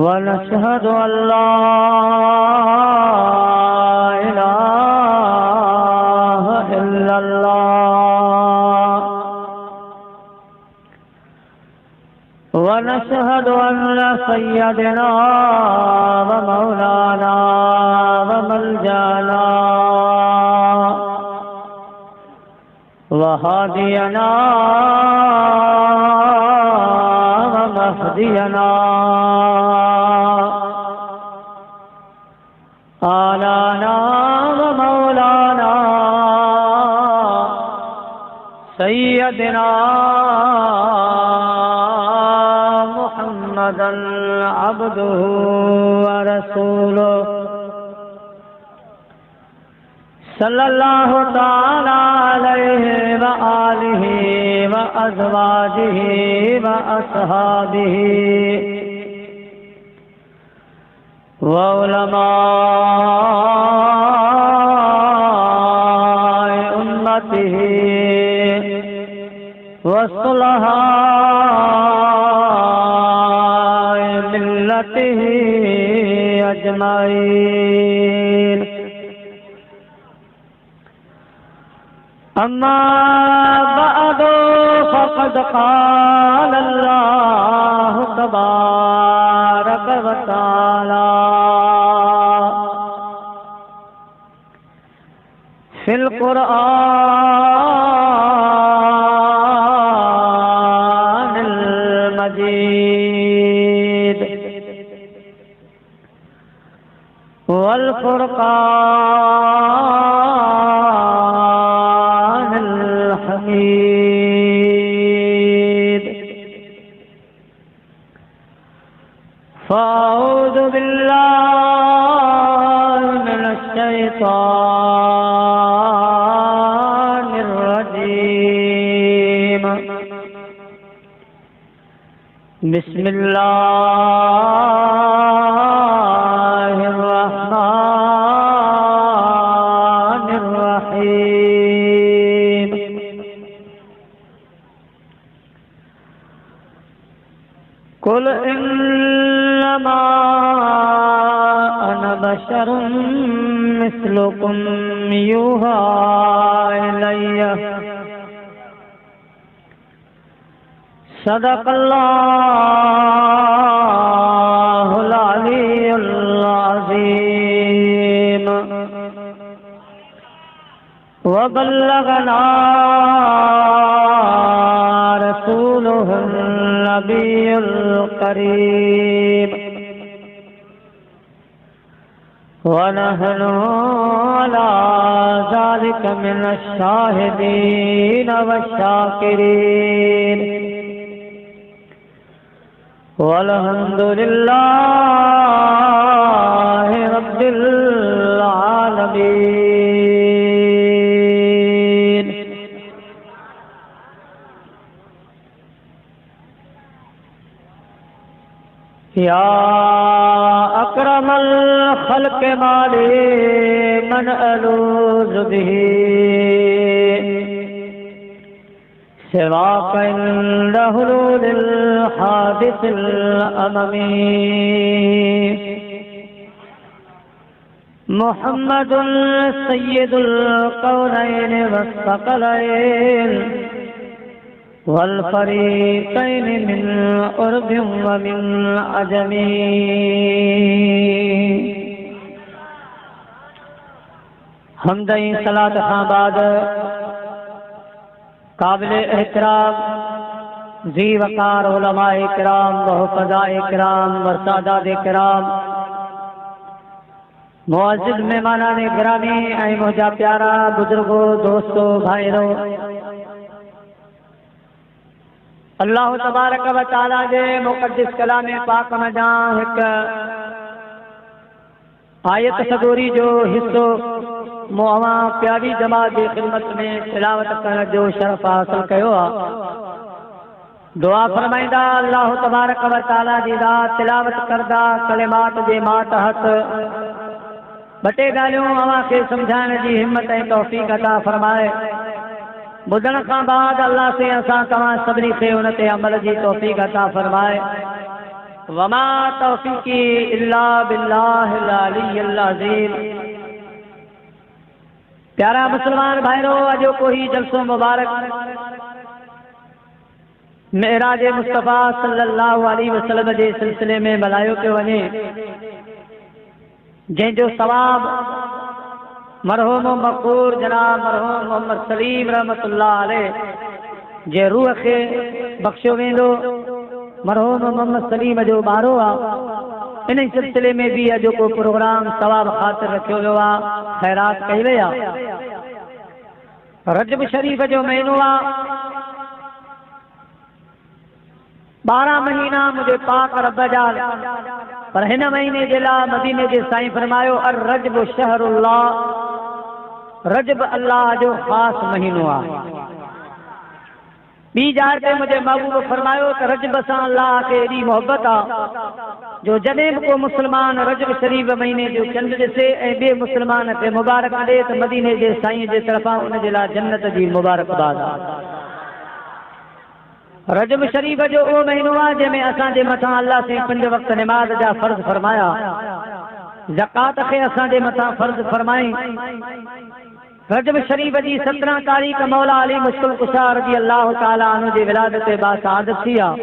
वनशहदु अल्ला इलाहा इल्लल्लाह वनशहदु अन्न सय्यदना व मौलाना व मलजाना व हादियना व महदियना आलाना व मौलाना सय्यदना मुहम्मदन अब्दुहु व रसूलुहु सल्लल्लाहु ताला अलैहि व आलिहि व अज़वाजिहि व अस्हाबिहि व उलमाए उम्मतिहि व सुलहाए मिल्लतिहि अजमाइन। अम्मा बअदु फ़क़द क़ाल अल्लाहु तबारक व तआला फिल क़ुरआनिल मजीद वल फ़ुरक़ानिल हमीद। फ़अऊज़ु बिल्लाहि मिनश शैतानिर रजीम। बिस्मिल्लाहिर रहमानिर रहीम। कुल इन्नमा अना बशरुम मिस्लुकुम युहा इलैया सदक़ल्लाहुल अलीयुल अज़ीम व बल्लगना रसूलुहुन नबियुल करीम व नहनु अला ज़ालिका मिनश शाहिदीन व शाकिरीन वल्हम्दुलिल्लाहि रब्बिल आलमीन। या अकरमल खल्क़ माली मन अलूज़ु बिही सिवाक इंद हुलूलिल हादिसिल अममी मुहम्मदुन सय्यदुल कौनैन वस्सक़लैन वल फ़रीक़ैन मिन उर्बिन व मिन अजमी। हमदई सलात खां बाद काबिल एहतराम जी वकार उलमाए किराम वहुफ़ज़ाए किराम वरसादात किराम मुअज़्ज़िज़ मेहमानान गिरामी ऐं मुंहिंजा प्यारा बुजुर्गो दोस्तो भाइरो, अल्लाह तबारक व तआला जे मुक़द्दिस कलाम पाक में हिक आयत सदोरी जो हिस्सो मुअवा प्यारी जमात की खिदमत में तिलावत करण जो शरफ हासिल कयो आहे। दुआ फरमाईंदा अल्लाह तबारक व तआला जी ज़ात तिलावत करदा कलिमात जे मातहत बटे गालियों अवां खे समझाइण जी हिम्मत ऐं तौफ़ीक़ अता फरमाए। बुधण खां बाद अल्लाह से असां तव्हां सभिनी खे उन ते अमल जी तौफ़ीक़ अता फरमाए। वमा तौफीकी इल्ला बिल्लाहिल अलिय्यिल अज़ीम। प्यारा मुसलमान भाइरों, अजो कोई जलसो मुबारक मेराज मुस्तफ़ा सल्लल्लाहु अलैहि वसल्लम जे सिलसिले में मल्हायो पियो वञे, जंहिंजो सवाब मरहूम मक़बूर जनाब मरहूम मोहम्मद सलीम रहमतुल्लाह अलैह जे रूह खे बख्शियो वेंदो। मरहूम मोहम्मद सलीम जो ॿारो आहे। इन सिलसिले में भी अॼु को प्रोग्राम सवाब ख़ातिर रखियो वियो आहे, ख़ैरात कई वई आहे। रजब शरीफ़ जो महीनो आहे। 12 महीना मुझे पाक रब जा, पर हिन महीने जे लाइ मदीने जे साईं फरमायो अर रजब शहरुल्लाह, रजब अल्लाह जो ख़ास महीनो आहे। ॿी जार ते मुझे महबूब फरमायो त रजब सां अल्लाह खे एॾी मोहबत आहे जो जॾहिं बि को मुस्लमान रजब शरीफ़ महीने जो चंड ॾिसे ऐं ॿिए मुस्लमान खे मुबारक ॾे त मदीने जे साईं जे तरफ़ां उन जे लाइ जन्नत जी मुबारकबाद आहे। रजब शरीफ़ जो उहो महीनो आहे जंहिंमें असांजे मथां अल्लाह से 5 वक़्त निमाज़ जा फ़र्ज़ फरमाया, ज़कात खे असांजे मथां फ़र्ज़ फरमाई। रजब शरीफ़ जी 17 तारीख़ मौला अली मुश्किल कुशा रज़ी अल्लाह ताला अन्हु जी विलादत बासआदत थी आहे।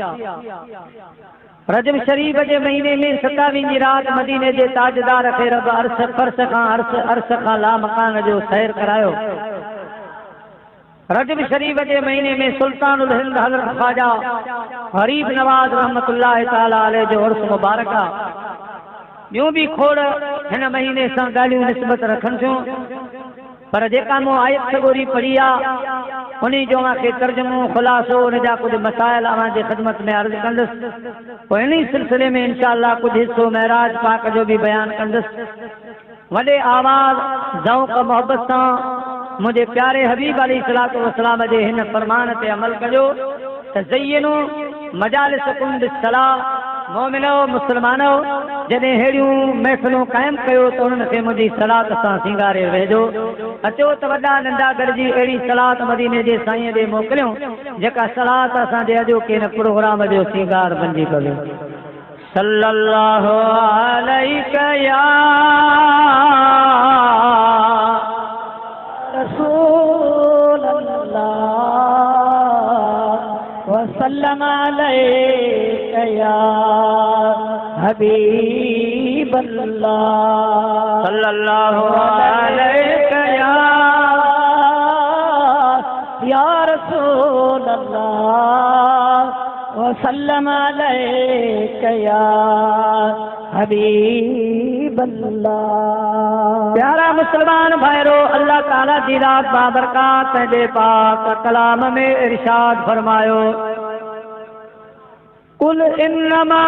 रजब शरीफ़ जे महीने में 27वीं रात मदीने जे ताजदार खे रब अर्श खां ला मकान जो सैर करायो। रजब शरीफ़ के महीने में सुल्तानुल हिंद हज़रत ख्वाजा गरीब नवाज रहमतुल्लाह ताला अलैह जो उर्स मुबारक आहे। ॿियूं भी खोड़ हिन महीने सां ॻाल्हियूं निस्बत रखनि थियूं, पर जेका मूं आयत सगोरी पढ़ी आहे उन्हीं जो मूंखे तर्जुमो ख़ुलासो उन जा कुछ मसाइल अवांजे ख़िदमत में अर्ज़ कंदुसि। पोइ इन्हीं सिलसिले में इंशाअल्लाह कुछ हिस्सो महराज पाक जो भी बयान कंदुसि। वॾे आवाज़ ज़ौक़ मोहब्बत सां मुझे प्यारे हबीब अलैहिस्सलातु वस्सलाम जे हिन फरमान ते अमल कजो त ज़य्यिनु मजालिसकुम बिस्सलाह। मोमिनो मुसलमानो, जॾहिं अहिड़ियूं महफ़िलूं क़ाइमु कयो त उन्हनि खे मुंहिंजी सलात सां सींगारे वेझो। अचो त वॾा नंढा गॾिजी अहिड़ी सलात मदीने जे साईं ॾे मोकिलियूं जेका सलात असांजे अॼोके हिन प्रोग्राम जो सींगार बणिजी पवे। सल्लल्लाहु अलैका या रसूल अल्लाह वसल्लम अलैका या हबीब अल्लाह। सल्लल्लाहु अलैका या रसूल अल्लाह वसल्लम अलैका या हबीब अल्लाह। प्यारा मुसलमान भाइरों, अल्लाह ताला जी रात बाबरकात दे पाक कलाम में इरशाद फरमायो, कुल इन्नमा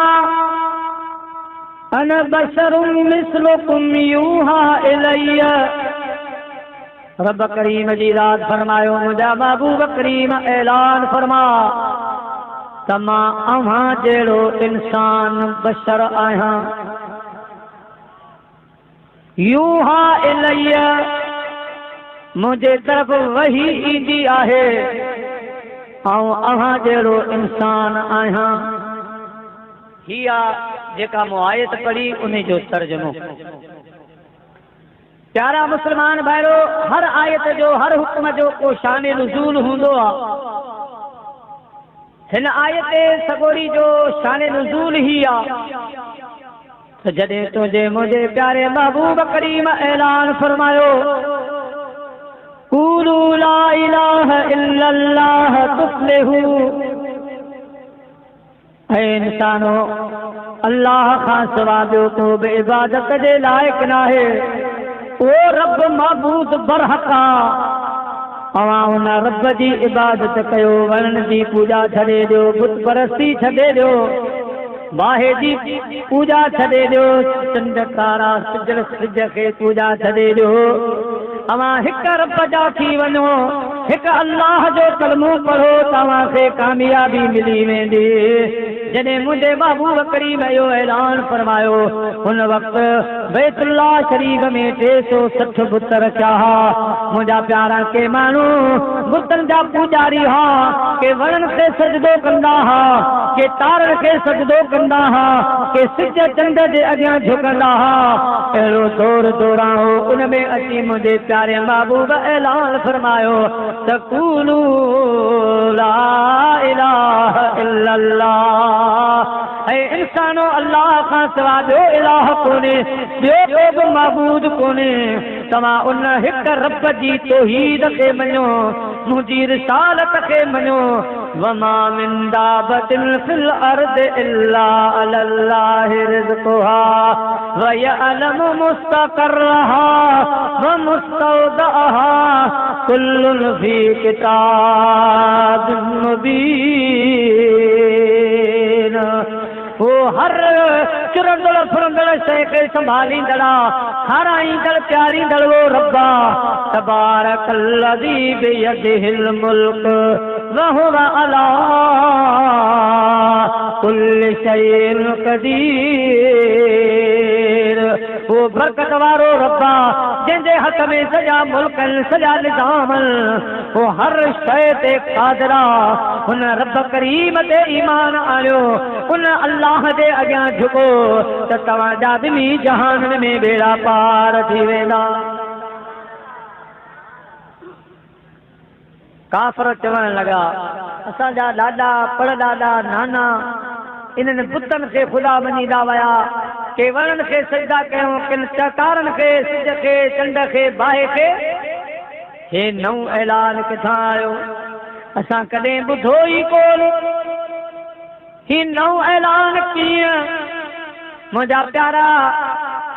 अना बशरुम मिस्लुकुम यूहा इलैया। रब करीम जी रात फरमायो, मुझा महबूब करीम ऐलान फरमा तमा अव्हां जहिड़ो इंसान बशर आहियां। यूहा इलैया, मुझे तरफ वही ईंदी आहे ऐं अव्हां जहिड़ो इंसान आहियां। हिया जेका मूं आयत पढ़ी उन जो तर्जुमो। प्यारा मुसलमान भाइरों, हर आयत जो हर हुक्म जो को शान नुज़ूल हूंदो आहे। हिन आयत सगोरी जो शान नुज़ूल ही आहे त जॾहिं तुंहिंजे मुंहिंजे प्यारे महबूब करीम ऐलान फरमायो, कूलू ला इलाहा इल्लल्लाह तुफ्लिहू। ऐ इंसानो, अल्लाह खां सवा ॿियो को बि इबादत जे लाइक़ नाहे। ओ रब महबूद बरहक़ आहे। अवां उन रब जी इबादत कयो, वणनि जी पूॼा छॾे ॾियो, बुत परस्ती छॾे ॾियो, बाहे जी पूॼा छॾे ॾियो, चंड तारा सिज खे पूॼा छॾे ॾियो। अवां हिक रब जा थी वञो, हिक अल्लाह जो कलमो पढ़ो, तव्हांखे कामयाबी मिली वेंदी। जॾहिं मुंहिंजे महबूब करीम इहो ऐलान फरमायो उन वक़्तु बैतुल्लाह शरीफ़ में 360 बुत रखिया हा। मुंहिंजा प्यारा के माण्हू बुतनि जा पूजारी हा, के वणनि खे सजदो कंदा हा, के तारनि खे सजदो कंदा हा, के सिज चंड जे अॻियां झुकंदा हा। अहिड़ो दौर दौराणो उन में अची मुंहिंजे प्यारे महबूब ऐलान फरमायो त क़ूलू ला इलाहा इल्लल्लाह। ऐं इंसानो अल्लाह खां सवाइ ॿियो इलाह कोन्हे, ॿियो को बि महबूद कोन्हे। तव्हां उन हिक रब जी तौहीद खे मञो, मुंहिंजी रिसालत खे मञो। वमा मिन दाबतिन फिल अर्द इल्ला अलल्लाहि रिज़्क़ुहा व यअलमु मुस्तक़र्रहा व मुस्तौदअहा कुल्लुन फी किताबिन मुबीन। वो हर चुरंदड़ फुरंदड़ शइ खे संभालींदड़ा खाराईंदड़ प्यारींदड़ वो रब्बा तबारकल्लज़ी बियदिहिल मुल्क व हुवा अला कुल्लि शैइन क़दीर। वो बरकत वारो रब्बा जंहिंजे हथ में सॼा मुल्क सॼा निज़ाम, वो हर शइ ते क़ादिरा। हुन रब करीम ते ईमान आणियो, उन अल्लाह जे अॻियां झुको त तव्हांजा ॿिन्ही जहाननि में बेड़ा पार थी वेंदा। काफ़िर चवण लॻा असांजा ॾाॾा परॾाॾा नाना इन्हनि बुतनि खे ख़ुदा मञींदा विया, के वणनि खे सजदा कयूं, किन तारनि खे, सिज खे, चंड खे, बाहि खे। हे नओं ऐलान किथां आयो? असां कॾहिं ॿुधो ई कोन। ही नओं ऐलान कीअं? मुंहिंजा प्यारा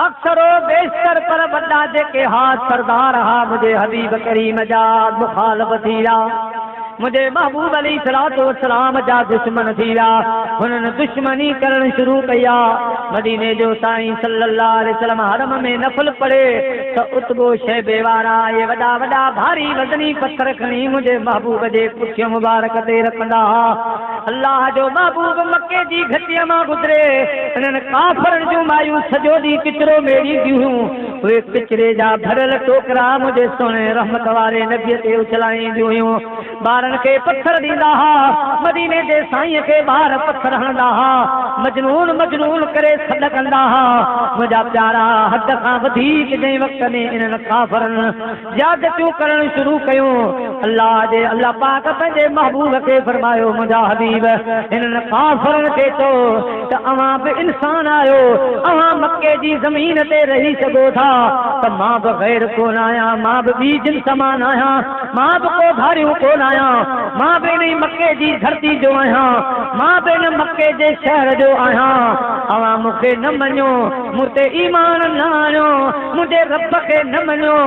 अक्सरो बेशतर पर वॾा जेके हा सरदार हा मुंहिंजे हबीब करीम जा मुखालिफ़ थी विया, मुझे महबूब अली सलातो सलाम जा दुश्मन थी विया। हुननि दुश्मनी करण शुरू कया। मदीने जो साईं सल्लल्लाहु अलैहि वसल्लम हरम में नफल पढ़े त उतबो शैबे वारा ये वॾा वॾा भारी वज़नी पत्थर खणी मुझे महबूब जे पुठियों मुबारक ते रखंदा। अल्लाह जो महबूब मक्के जी घटीअ मां गुज़रे, इन्हनि काफ़रनि जूं मायूं सॼो ॾींहुं किचिरो मेड़ींदियूं हुयूं। उहे किचिरे जा भरियल टोकरा मुझे सोने रहमत वारे नबीअ ते उछलाईंदियूं हुयूं। ॿारनि खे पत्थर ॾींदा हा, मदीने जे साईं खे ॿार पत्थर हणंदा हा, मजनून मजनून करे सॾ कंदा हा। मुंहिंजा प्यारा हद खां वधीक जंहिं वक़्त में इन्हनि काफ़रनि ज़्यादतियूं करण शुरू कयूं, अल्लाह पाक पंहिंजे महबूब खे फरमायो मुंहिंजा हबीब इन्हनि काफ़रनि खे चओ त अवां बि इंसान आहियो, अवां मके जी ज़मीन ते रही सघो था त मां बि ग़ैर कोन आहियां, मां बि ॿी जिन्स मां न आहियां, मां बि को धारियूं कोन आहियां, मां बि इन मके जी धरती जो आहियां, मां बि इन मके जे शहर जो आहियां। अवां मूंखे न मञो, मूं ते ईमान न आणियो, मुंहिंजे रब खे न मञो,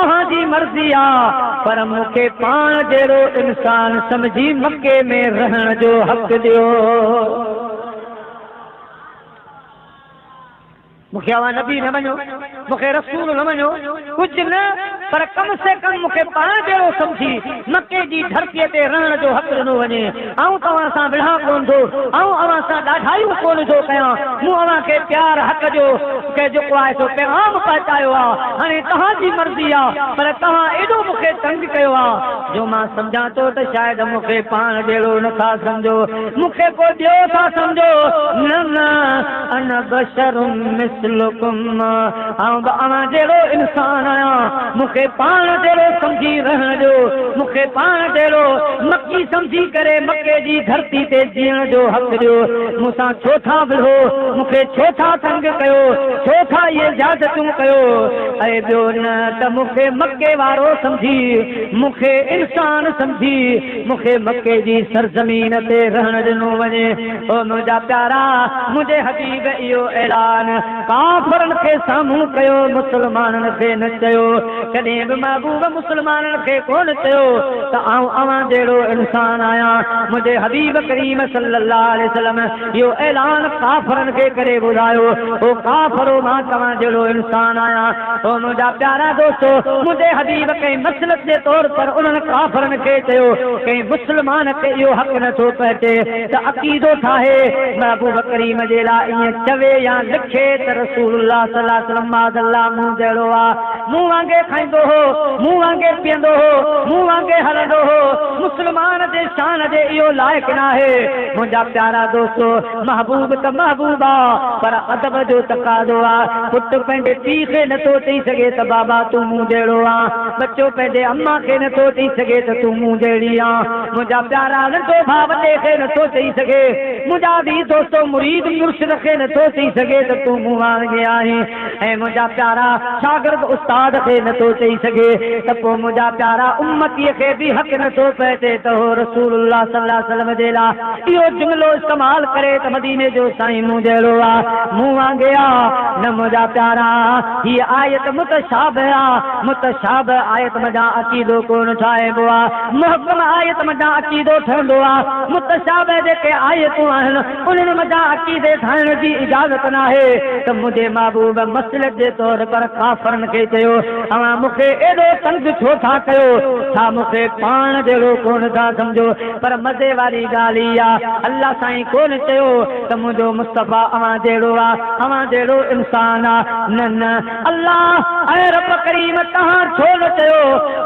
अव्हां जी मर्ज़ी आहे, पर मूंखे पाण जहिड़ो इंसान समझी मके में रहण जो हक़ ॾियो। मूंखे अवां नबी न मञो, मूंखे रसूल न मञो, कुझु न, पर कम से कम मूंखे पाण जहिड़ो सम्झी मके जी धरतीअ ते रहण जो हक़ ॾिनो वञे। ऐं तव्हां सां विढ़ा कोन थो, ऐं अव्हां सां ॾाढायूं कोन थो कयां, मूं अव्हां खे प्यार हक़ जो के जेको आहे सो पैगाम पहुचायो आहे। हाणे तव्हांजी मर्ज़ी आहे, पर तव्हां एॾो मूंखे तंग कयो आहे जो मां सम्झां थो त शायदि मूंखे पाण जहिड़ो नथा सम्झो, मूंखे को ॿियो था सम्झो। न न अन बशरुम अवां जहिड़ो इंसान आहियां, मूंखे पाण जहिड़ो सम्झी रहण जो, मूंखे पाण जहिड़ो मकी सम्झी करे मके जी धरती ते जीअण जो हक़ ॾियो। मूंसां छो था विढ़ो, मूंखे छो था तंग कयो, छो था इहे ज़्यादतियूं कयो? ऐं ॿियो न त मूंखे मके वारो सम्झी, मूंखे इंसान सम्झी मूंखे मके जी सरज़मीन ते रहण ॾिनो वञे। ओ मुंहिंजा प्यारा, मुंहिंजे हबीब इहो ऐलान काफ़रन खे साम्हूं कयो, मुसलमानन खे न चयो। कॾहिं बि महबूब मुसलमानन खे कोन चयो त आऊं अवां जहिड़ो इंसान आहियां। मुंहिंजे हबीब करीम सल्लल्लाहु अलैहि वसल्लम इहो ऐलान काफ़रन खे करे ॿुधायो, ओ काफ़रो मां तव्हां जहिड़ो इंसान आहियां। ओ मुंहिंजा प्यारा दोस्तो, मुंहिंजे हबीब कंहिं मसलत जे तौर पर उन्हनि काफ़रन खे चयो, कंहिं मुस्लमान खे इहो हक़ नथो पहुचे त अक़ीदो ठाहे महबूब करीम जे लाइ ईअं चवे या लिखे त रसूलुल्लाह सल्लल्लाहु अलैहि वसल्लम माज़अल्लाह मूं जहिड़ो आहे। मूं वांगे खाईंदो हो, मूं वांगे पीअंदो हो, मूं वांगे हलंदो हो। मुस्लमान जे शान जे इहो लाइक़ न आहे। मुंहिंजा प्यारा दोस्तो, महबूब त महबूब आहे, पर अदब जो तक़ाज़ो आहे। पुट पंहिंजे पीउ खे नथो चई सघे त बाबा तूं मूं जहिड़ो आहे। बच्चो पंहिंजे अम्मा खे नथो चई सघे त तूं मूं जहिड़ी आहे। मुंहिंजा प्यारा नंढो भाउ वॾे खे नथो चई सघे। मुंहिंजा भी दोस्तो मुरीद मुर्शिद खे नथो चई सघे त तूं मूं वांगे आहीं। ऐं मुंहिंजा प्यारा शागिर्द उस्ताद खे नथो चई सघे त पोइ मुंहिंजा प्यारा उम्मतीअ खे बि हक़ नथो पहुचे त हो रसूलुल्लाह सल्लल्लाहु अलैहि वसल्लम जे लाइ इहो जुमिलो इस्तेमाल करे त मदीने जो साईं मूं जहिड़ो आहे, मूं वांगे आहे। न मुंहिंजा प्यारा, हीअ आयत मुतशाबिह आहे। मुतशाबिह आयत मज़ा अक़ीदो कोन ठाहिबो आहे, मुहकम आयत मज़ा अक़ीदो ठहंदो आहे। मुतशाबिह जेके आयतूं आहिनि उन्हनि मज़ा अक़ीदे ठाहिण जी इजाज़त न आहे। त मुंहिंजे महबूब मसलत जे तौर पर काफ़रन खे चयो, अवां मूंखे एॾो तंग छो था कयो, छा मूंखे पाण जहिड़ो कोन था सम्झो। पर मज़े वारी ॻाल्हि ई आहे, अल्लाह साईं कोन चयो त मुंहिंजो मुस्तफ़ा अवां जहिड़ो आहे, अवां जहिड़ो इंसान आहे। न न, अल्लाह ऐं रब करीम तव्हां छो न चयो।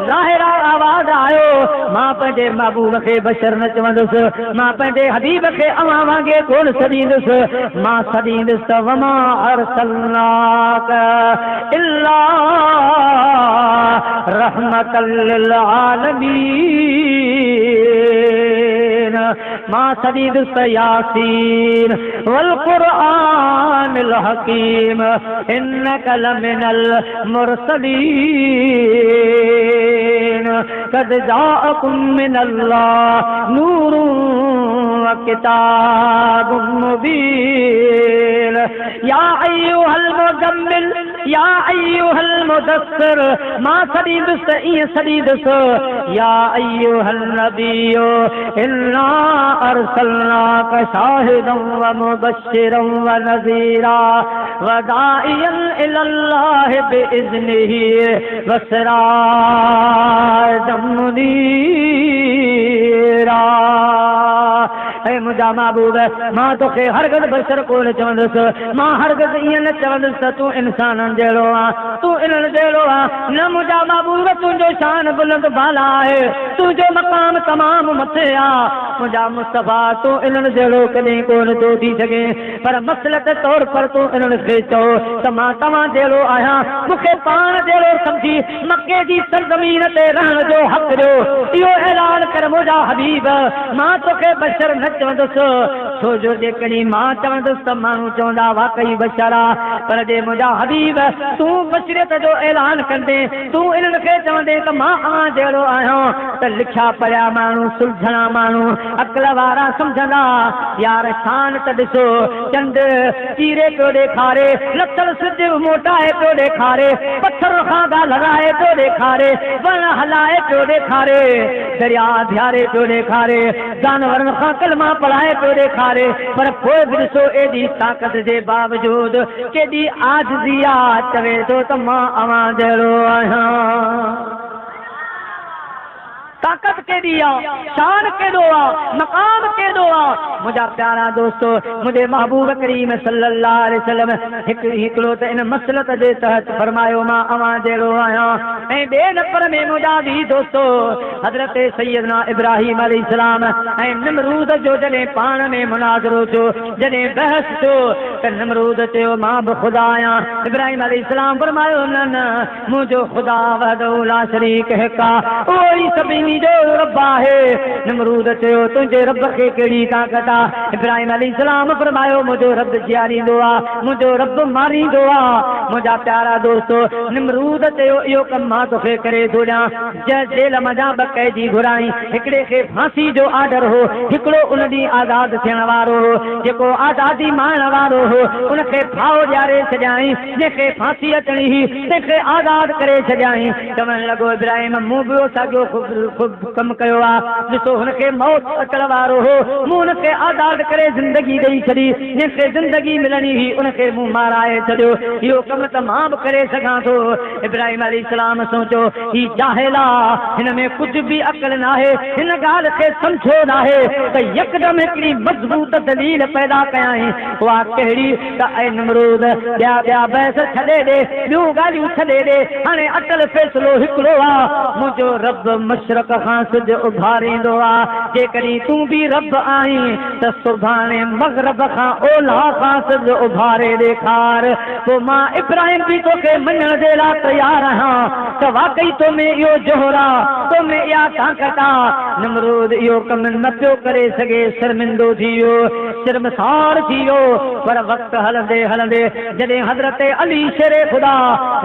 ज़ाहिरा आवाज़ आयो, मां पंहिंजे महबूब खे बशर न चवंदुसि, मां पंहिंजे हबीब खे अवां वांगे कोन सॾींदुसि। मां सॾींदुसि त वमा अरसलनाक इल्ला रहमतल लिल आलमीन। मां सॾींदुसि यासीन वल क़ुरआनिल हकीम इन्नक लमिनल मुरसलीन क़द जाअकुम मिनल्लाह नूरुन व किताबुम मुबीन। या अय्युहल मुज़म्मिल या अय्युहल मुदस्सिर, मां सॾींदुसि ईअं सॾींदुसि या अय्युहल नबियो इन्ना अरसलनाक शाहिदन व मुबश्शिरन व नज़ीरा व दाइयन इलल्लाहि बिइज़्निही व सिराजम मुनीरा। ऐ मुंहिंजा महबूब, मां तोखे हरगिज़ बशर कोन चवंदुसि, मां हरगिज़ ईअं न चवंदुसि त तूं इंसाननि जहिड़ो आहे, तूं इन्हनि जहिड़ो आहे। न मुंहिंजा महबूब, तुंहिंजो शान बुलंद बाला आहे, तुंहिंजो मक़ाम तमामु मथे आहे। मुंहिंजा मुस्तफ़ा, तूं इन्हनि जहिड़ो कॾहिं कोन थो थी सघे। पर मसलत तौर पर तूं इन्हनि खे चओ त मां तव्हां जहिड़ो आहियां, मूंखे पाण जहिड़ो सम्झी मके जी सरज़मीन ते रहण जो हक़ ॾियो। इहो ऐलान कर मुंहिंजा हबीब, मां तोखे बशर न चवंदुसि, छो जो जेकॾहिं मां चवंदुसि त माण्हू चवंदा वाकई बशर आहे। पर जे मुंहिंजा हबीब तूं बशरियत जो ऐलान कंदे, तूं इन्हनि खे चवंदे त मां अवां जहिड़ो आहियां, त लिखिया पढ़िया माण्हू, सुलझणा माण्हू, अक़ल वारा सम्झंदा यार शान त ॾिसो। चंड चीरे पियो ॾेखारे, लथल सिज मोटाए पियो ॾेखारे, पत्थर खां ॻाल्हि लॻाए पियो ॾेखारे, वण हलाए पियो ॾेखारे, दरिया धियारे पियो ॾेखारे, जानवरनि खां कलमा पढ़ाए पियो ॾेखारे। पर पोइ बि ॾिसो एॾी ताक़त जे बावजूद केॾी आजिज़ी आहे, चवे थो त मां अवां जहिड़ो आहियां। ताक़त केॾी आहे, शान केॾो आहे, मक़ाम केॾो आहे। मुंहिंजा प्यारा दोस्तो, मुंहिंजे महबूब करीम सल्लल्लाहु अलैहि वसल्लम हिकिड़ो त इन मसलत जे तहत फरमायो मां अवां जहिड़ो आहियां। ऐं ॿिए नंबर में मुंहिंजा भी दोस्तो हज़रत सैयदना इब्राहिम अलैहिस्सलाम ऐं निमरूद जो जॾहिं पाण में मुनाज़रो थियो, जॾहिं बहस थियो त निमरूद चयो मां बि ख़ुदा आहियां। इब्राहिम अलैहिस्सलाम फरमायो न न, मुंहिंजो ख़ुदा वहदहु ला शरीक हिकु आहे, उहो ई सभिनी सभिनी जो रब आहे। नमरूद चयो तुंहिंजे रब खे कहिड़ी ताक़त आहे? इब्राहिम अलैहिस्सलाम फरमायो मुंहिंजो रब जीआरींदो आहे, मुंहिंजो रब मारींदो आहे। मुंहिंजा प्यारा दोस्तो, निमरूद चयो इहो कमु मां तोखे करे थो ॾियां। जेल मज़ा ॿ कैदी घुराई, हिकिड़े खे फांसी जो आर्डर हो, हिकिड़ो उन ॾींहुं आज़ाद थियण वारो हो, जेको आज़ादी माणण वारो हो उनखे फाहो ॾियारे छॾियाई, जंहिंखे फांसी अचणी हुई तंहिंखे आज़ाद करे छॾियाई। चवण लॻो इब्राहिम मूं बि साॻियो कमु कयो आहे, ॾिसो हुनखे मौत अचण वारो हो, मूं हुनखे आज़ाद करे ज़िंदगी ॾेई छॾी, जंहिंखे ज़िंदगी मिलणी हुई उनखे मूं माराए छॾियो। इहो कमु त मां बि करे सघां थो। इब्राहिम अलैहिस्सलाम सोचो ही जाहिल आहे, हिन में कुझु बि अक़ल नाहे, हिन ॻाल्हि खे सम्झो नाहे त यकदम हिकिड़ी मज़बूत दलील पैदा कयाई। उहा कहिड़ी त ऐं नमरूद ॿिया बहस छॾे ॾे, ॿियूं ॻाल्हियूं छॾे ॾे, हाणे अटल फ़ैसिलो हिकिड़ो आहे, मुंहिंजो रब मशरक़ खां सिॼ उभारींदो आहे। जेकॾहिं तूं बि रब आहीं त सुभाणे मग़रब खां ओलह खां सिॼ उभारे ॾेखार, पोइ मां इब्राहिम बि तोखे मञण जे लाइ तयारु आहियां त वाकई तो में इहो जोहर आहे, तो में इहा ताक़त आहे। नमरूद इहो कमु न पियो करे सघे, शर्मिंदो थी वियो, शर्मसार थी वियो। पर वक़्तु हलंदे हलंदे जॾहिं हज़रत अली शेरे ख़ुदा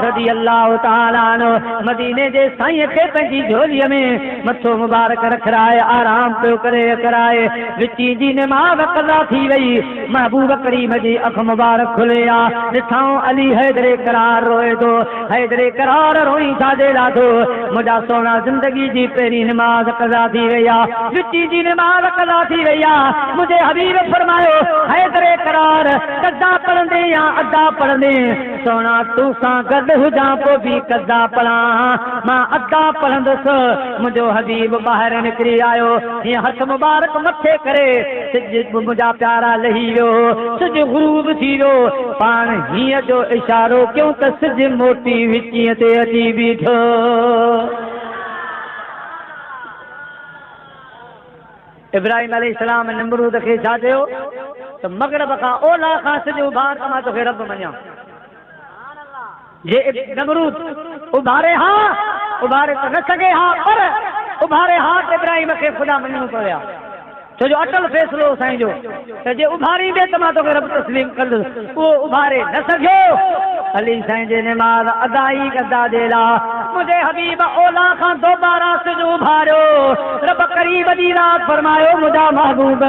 रज़ी अल्लाह ताला अन्हु मदीने जे साईं खे पंहिंजी झोलीअ में मथो मुबारक रखराए आराम पियो करे कराए, विची जी नमाज़ क़ज़ा थी वई, महबूब करीम जी अखि मुबारक खुले आ, ॾिठाऊं अली हैदरे करार रोए थो। हैदरे करार रोई छाजे लाइ थो? मुंहिंजा सोना ज़िंदगी जी पहिरीं नमाज़ क़ज़ा थी वई आहे, विची जी नमाज़ क़ज़ा थी वई आहे। मुंहिंजे हबीब फरमायो हैदरे करार क़ज़ा पढ़ंदे या अदा पढ़ंदे, सोना तूं सां गॾु हुजां पोइ बि क़ज़ा पढ़ां, मां अदा पढ़ंदुसि। मुंहिंजो हबीब ॿाहिरि निकिरी आयो, हीअं हथ मुबारक मथे करे, सिज मुंहिंजा प्यारा लही वियो, सिज ग़ुरूब थी वियो, पाण हीअं जो इशारो कयूं त सिज मोटी विचीअ ते अची बीठो। इब्राहिम अलैहिस्सलाम नमरूद खे छा चयो त मग़रब खां ओलह खां सिज उभार त मां तोखे रब मञां। जे नमरूद उभारे हा, उभारे त न सघे हा, पर उभारे हा त इब्राहिम खे ख़ुदा मञणो पियो, छो जो अटल फ़ैसिलो साईं जो त जे उभारींदे त मां तोखे रब तस्लीम कंदुसि, उहो उभारे न सघियो। अली साईं जे नमाज़ अदाई क़ज़ा जे लाइ मुंहिंजे हबीब ओलह खां दोबारा सिज उभारियो। रब करीब जी रात फरमायो मुंहिंजा महबूब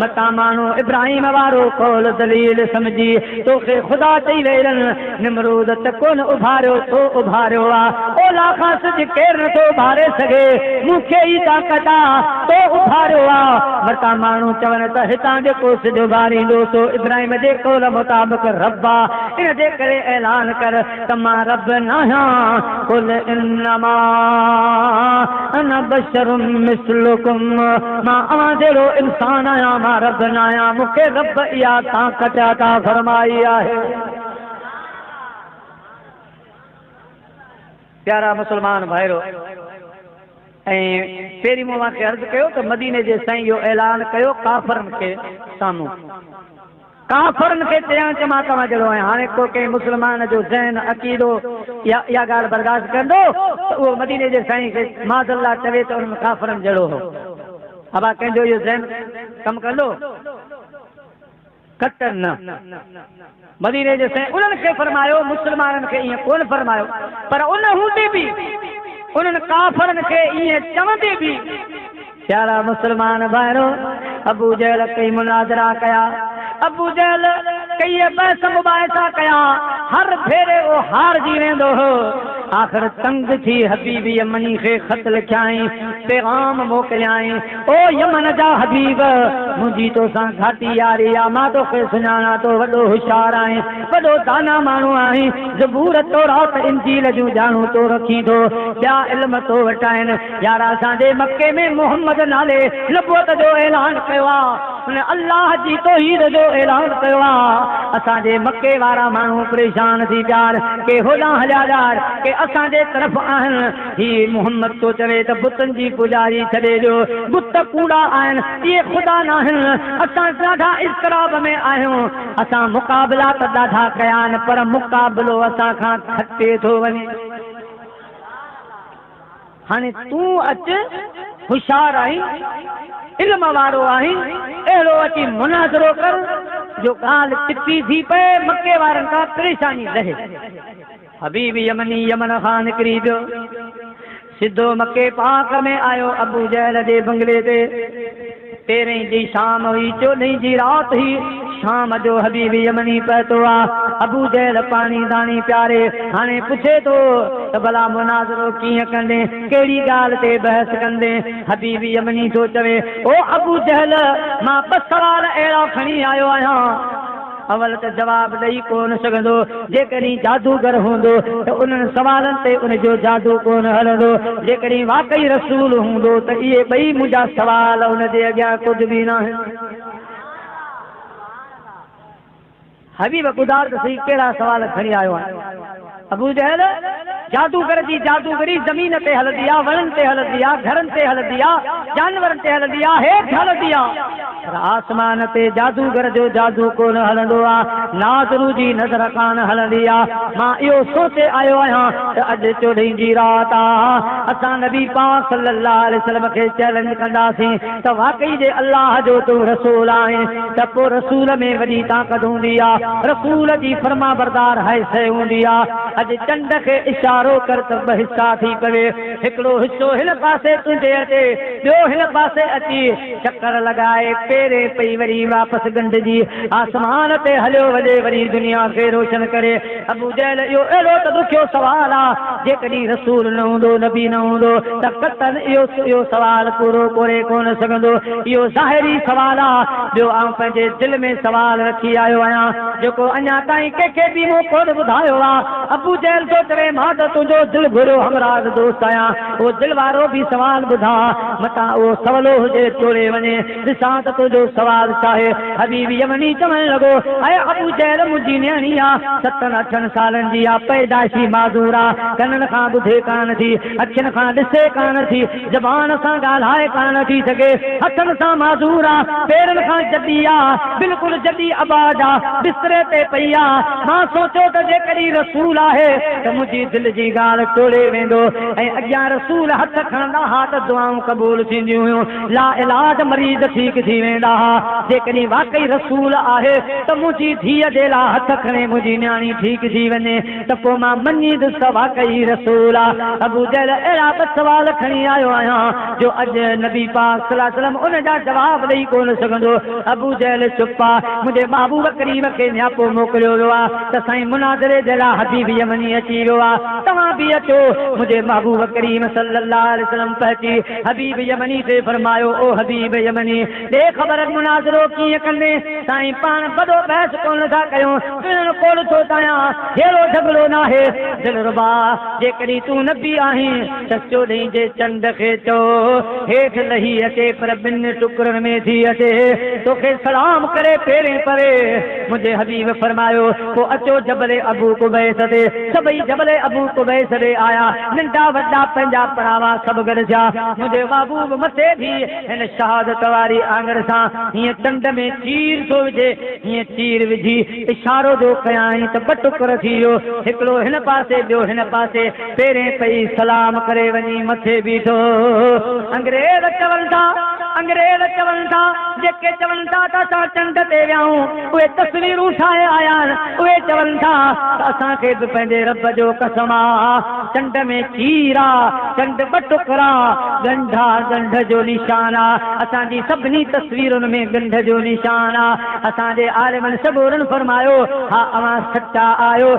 मता माण्हू इब्राहिम वारो कौल दलील सम्झी तोखे ख़ुदा चई वेरनि, निमरूद त कोन उभारियो, तो उभारियो आहे। ओलह खां सिज केरु नथो उभारे सघे, मूंखे ई ताक़त आहे, तो उभारियो आहे। मता माण्हू चवनि त हितां जेको सिज उभारींदो सो इब्राहिम जे कौल मुताबिक़ रब आहे, इन जे करे ऐलान कर त मां रब न आहियां। कुल इन्नमा अना बशरुम मिस्लुकुम, मां अवां जहिड़ो इंसान आहियां, मां रब न आहियां, मूंखे रब इहा ताक़त अता फरमाई आहे। प्यारा मुस्लमान भाइरो, ऐं पहिरीं मूं तव्हांखे अर्ज़ु कयो त मदीने जे साईं इहो ऐलान कयो काफ़रनि खे साम्हूं, काफ़रनि खे चयां त मां तव्हां जहिड़ो आहियां। हाणे को कंहिं मुस्लमान जो ज़हन अक़ीदो इहा ॻाल्हि बर्दाश्त कंदो त उहो मदीने जे साईं खे माज़ल्ला चवे त उन्हनि काफ़रनि जहिड़ो हो। अबा कंहिंजो इहो ज़हन कमु कंदो? कतन न। मदीने जे साईं उन्हनि खे फरमायो, मुस्लमाननि खे ईअं कोन फरमायो, पर उन हूंदे बि उन्हनि काफ़रनि खे ईअं चवंदे बि प्यारा मुस्लमान भाइरो, अबू जहल कई मुनाज़रा कया, अबू जहल कई बहस मुबाहिसा कया, हर भेरे वो हार जी वेंदो हो। आख़िर तंग थी हबीब यमनी खे ख़त लिखियाई, पैगाम मोकिलियाई, ओ यमन जा हबीब मुंहिंजी तोसां घाटी यारी आहे, मां तोखे सुञाणा थो, वॾो होशियारु आहीं, वॾो दाना माण्हू आहीं, ज़बूर तौरात इंजील जूं ॼाणूं तो रखी थो, ॿिया इल्म तो वटि आहिनि। यार असांजे मके में मोहम्मद नाले नबूअत जो ऐलान कयो आहे, हुन अल्लाह जी तौहीद जो ऐलान कयो आहे। असांजे मके वारा माण्हू परेशान थी पिया के होॾां हलिया ॾार के असांजे तरफ़ आहिनि। ही मोहम्मद तो चवे त बुतनि जी पुॼारी छॾे ॾियो, बुत कूड़ा आहिनि, इहे ख़ुदा न आहिनि, असां ॾाढा इज़्तिराब में आहियूं, असां मुक़ाबिला त ॾाढा कया आहिनि, पर मुक़ाबिलो असां खां खटे थो वञे। हाने तू अच होशियार आई इल्म वारो आई अहिड़ो अची मुनाज़रो कर जो ॻाल्हि चिटी थी पए मके वारनि खां परेशानी रहे। हबीब यमनी यमन खां निकिरी पियो सिधो मके पाक में आयो अबू जहल जे बंगले ते। 13 जी शाम हुई 14 जी रात हुई शाम जो हबीब यमनी पहुतो आ। अबू जहल पानी दानी प्यारे हाणे पुछे तो त भला मुनाज़रो कीअं कंदे कहिड़ी ॻाल्हि ते बहस कंदे। हबीब यमनी थो चवे ओ अबू जहल मां 2 सवाल अहिड़ा खणी आयो आहियां। अवल त जवाब ॾेई कोन सघंदो जेकॾहिं जादूगर हूंदो त उन्हनि सवालनि ते उनजो जादू कोन हलंदो। जेकॾहिं वाकई रसूल हूंदो त इहे ॿई मुंहिंजा सवाल उनजे अॻियां कुझु बि न आहिनि। हबीब ॿुधार त सही कहिड़ा सवाल खणी आयो आहे। अबू जहल जादूगर जी जादूगरी ज़मीन ते हलंदी आहे, वणनि ते हलंदी आहे, घरनि ते हलंदी आहे, जानवरनि ते हलंदी आहे, हेठि हलंदी आहे, पर आसमान ते जादूगर जो जादू कोन हलंदो आहे। नाज़रू जी नज़र कान हलंदी आहे। मां इहो सोचे आयो आहियां त अॼु 14 जी रात आहे असां नबी पाक सल्लल्लाहु अलैहि वसल्लम खे चैलेंज कंदासीं त वाकई जे अल्लाह जो तूं रसूल आहीं त पोइ रसूल में वॾी ताक़त हूंदी आहे, रसूल जी फर्मा बरदार हैसियत हूंदी आहे। अॼु चंड खे इशारो कर त 2 हिस्सा थी पवे, हिकिड़ो हिस्सो हिन पासे तुंहिंजे अचे, ॿियो हिन पासे अची चक्कर लॻाए पेरे पई वरी वापसि गंढिजी आसमान ते हलियो वञे वरी दुनिया खे रोशन करे। अबू जहल इहो अहिड़ो त ॾुखियो सवाल आहे जेकॾहिं रसूल न हूंदो नबी न हूंदो त कतन इहो सवाल पूरो करे कोन सघंदो। इहो ज़ाहिरी सवाल आहे। ॿियो आउं पंहिंजे दिलि में सवाल रखी आयो आहियां जेको अञा ताईं कंहिंखे बि मूं कोन ॿुधायो आहे। अबू जहल तो चवे मां त तुंहिंजो दिलि घुरियो हमराज दोस्त आहियां। उहो दिलि वारो बि सवाल ॿुधा मतां उहो सवलो हुजे टोड़े वञे ॾिसां त तुंहिंजो सवाल छा आहे। हबीब यमनी चवणु लॻो ऐं अबू जहल मुंहिंजी न्याणी आहे 7-8 सालनि जी आहे, पैदाइशी माज़ूर आहे, कननि खां ॿुधे कान थी, अखियुनि खां ॾिसे कान थी, ज़बान सां ॻाल्हाए कान थी सघे, हथनि सां माज़ूर आहे, पेरनि खां जदी आहे, बिल्कुलु जदी आबाद आहे, बिस्तरे ते पई आहे। मां सोचियो त जेकॾहिं रसूल आहे त मुंहिंजी दिलि जी ॻाल्हि टोड़े वेंदो ऐं अॻियां रसूल हथ खणंदा हा त दुआऊं क़बूल थींदियूं हुयूं, ला इलाज मरीज़ ठीक थी वेंदा हा। जेकॾहिं वाकई रसूल आहे त मुंहिंजी धीअ जे लाइ हथ खणे मुंहिंजी न्याणी ठीक थी वञे त पोइ मां मञींदुसि त वाकई रसूल आहे। अबू जहल अहिड़ा 2 सवाल खणी आयो आहियां जो अॼु नबी पाक सल्लल्लाहु अलैहि वसल्लम उन जा जवाब ॾेई कोन सघंदो। अबू जहल चुप आहे। मुंहिंजे महबूब करीम खे नियापो मोकिलियो वियो आहे त साईं मुनाज़रे जे लाइ हबीब यमनी अची वियो आहे, तव्हां बि अचो। मुंहिंजे महबूब करीम सल्लल्लाहु अलैहि वसल्लम पहुची हबीब यमनी से फरमायो ओ हबीब यमनी दे ख़बर मुनाज़रो कीअं कंदे। साईं पाण वॾो बहस कोन था कयूं, कोन थो चाहियां, अहिड़ो झगड़ो न आहे। दिलरुबा जेकॾहिं तूं नबी आहीं त 14 जे चंड खे चओ हेठि लही अचे पर 2 टुकड़नि में थी अचे, तोखे सलाम करे पेरे परे। मुंहिंजे हबीब फरमायो पोइ अचो जबल अबू कुबैस ते। सभई जबल अबू कुबैस ते आया, नंढा वॾा पंहिंजा परावा सभु गॾिजा। मुंहिंजे महबूब मथे बि हिन शहादत वारी आंगुर सां हीअं चंड में चीर थो विझे, हीअं चीर विझी इशारो जो कयाई त 2 टुकर थी वियो, हिकिड़ो हिन पासे ॿियो हिन पासे। पेरे पई सलाम करे वञी मथे बीठो। अंग्रेज चवनि था जेके चवनि था त असां चंड ते वियाऊं उहे तस्वीरूं ठाहे आया आहिनि, उहे चवनि था त असांखे बि पंहिंजे रब जो कसम आहे चंड में चीर आहे, चंड 2 टुकड़ा, गंढा गंढ जो निशान आहे। असांजी सभिनी तस्वीरुनि में गंढ जो निशान आहे। असांजे आलिमनि सबूरनि फरमायो हा अवां सचा आहियो।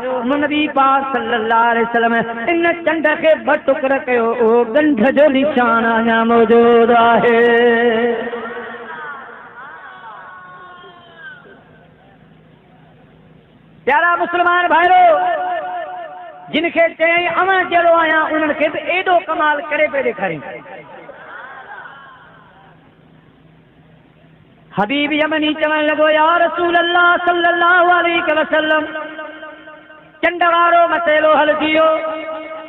नबी पाक सल्लल्लाहु अलैहि वसल्लम इन चंड खे 2 टुकड़ कयो, उहो गंढ जो निशान अञा मौजूद आहे। प्यारा मुस्लमान भाइरो जिनखे चयईं अवां जहिड़ो आहियां उन्हनि खे बि एॾो कमाल करे पिए ॾेखारियईं। हबीब यमनी चवण लॻो या रसूल अल्लाह सल्लल्लाहु अलैहि वसल्लम चंड वारो मसइलो हल थी वियो,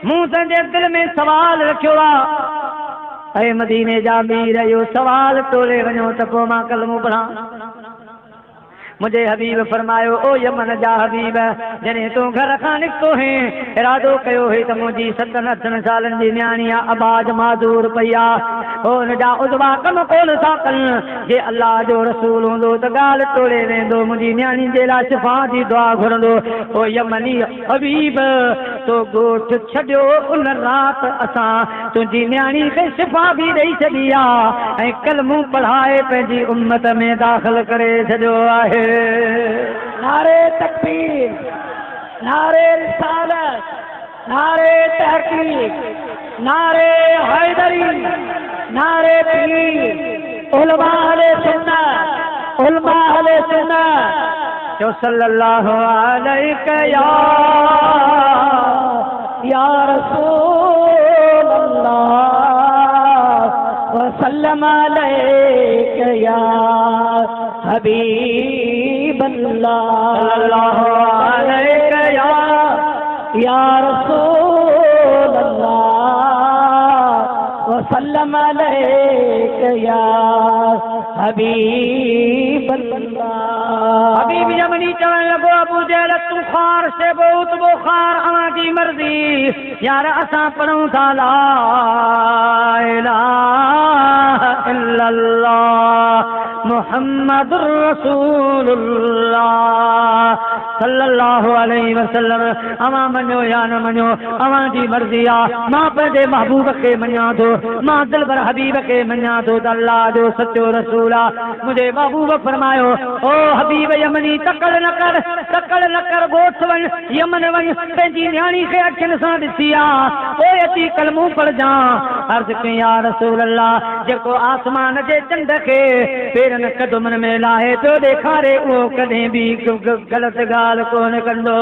मूं पंहिंजे दिलि में सवाल रखियो आहे ऐं मदीने जा मीर इहो सवाल टोले वञो त पोइ मां कलमो पढ़ां। मुझे हबीब फरमायो ओ यमन जा हबीब जने तू घर खां निकतो है इरादो कयो है त मुंहिंजी 7 सालन जी न्याणी आबाज माजूर पई आहे उन जा उजवा कम कोन था कनि जे अल्लाह जो रसूल हूंदो त ॻाल्हि टोड़े वेंदो मुंहिंजी न्याणी जे लाइ शिफ़ा जी दुआ घुरंदो ओ यमनी हबीब तो ॻोठ छॾियो उन राति असां तुंहिंजी न्याणी खे शिफ़ा बि ॾेई छॾी आहे ऐं कलमूं पढ़ाए पंहिंजी उम्मत में दाख़िल करे छॾियो आहे नारे तकबीर, नारे रिसालत, नारे तहकीक, नारे हैदरी, नारे पीर, उलमा अहले सुन्नत, उलमा अहले सुन्नत जो सल्लल्लाहु अलैहि या रसूल अल्लाह वसल्लम अलैका या हबीब अल्लाह सल्लल्लाहु अलैहि या रसूल अल्लाह वसल्लम अलैका या हबीब अल्लाह। हबीब यमनी चवण लॻो अबू जहल तूं ख़ार से बहुत बुखार अवां जी मर्ज़ी यार असां पढ़ूं था ला इलाहा इल्लल्लाह मुहम्मदुर रसूलुल्लाह सल्लल्लाहु अलैहि वसल्लम अवां मञो या न मञो अवां जी मर्ज़ी आहे मां पंहिंजे महबूब खे मञां थो मां दिलबर हबीब खे मञां थो त अल्लाह जो सचो रसूल आहे मुंहिंजे महबूब फरमायो ओ हबीब यमनी तकड़ न कर ॻोठ वञ यमन वञ पंहिंजी न्याणी खे अखियुनि सां ॾिसी आ पोइ अची कलमूं पढ़जां अर्ज़ कई या रसूल अल्लाह जेको आसमान जे चंड खे पेरनि कदमनि में लाहे पियो ॾेखारे उहो कॾहिं बि ग़लति ॻाल्हि कोन कंदो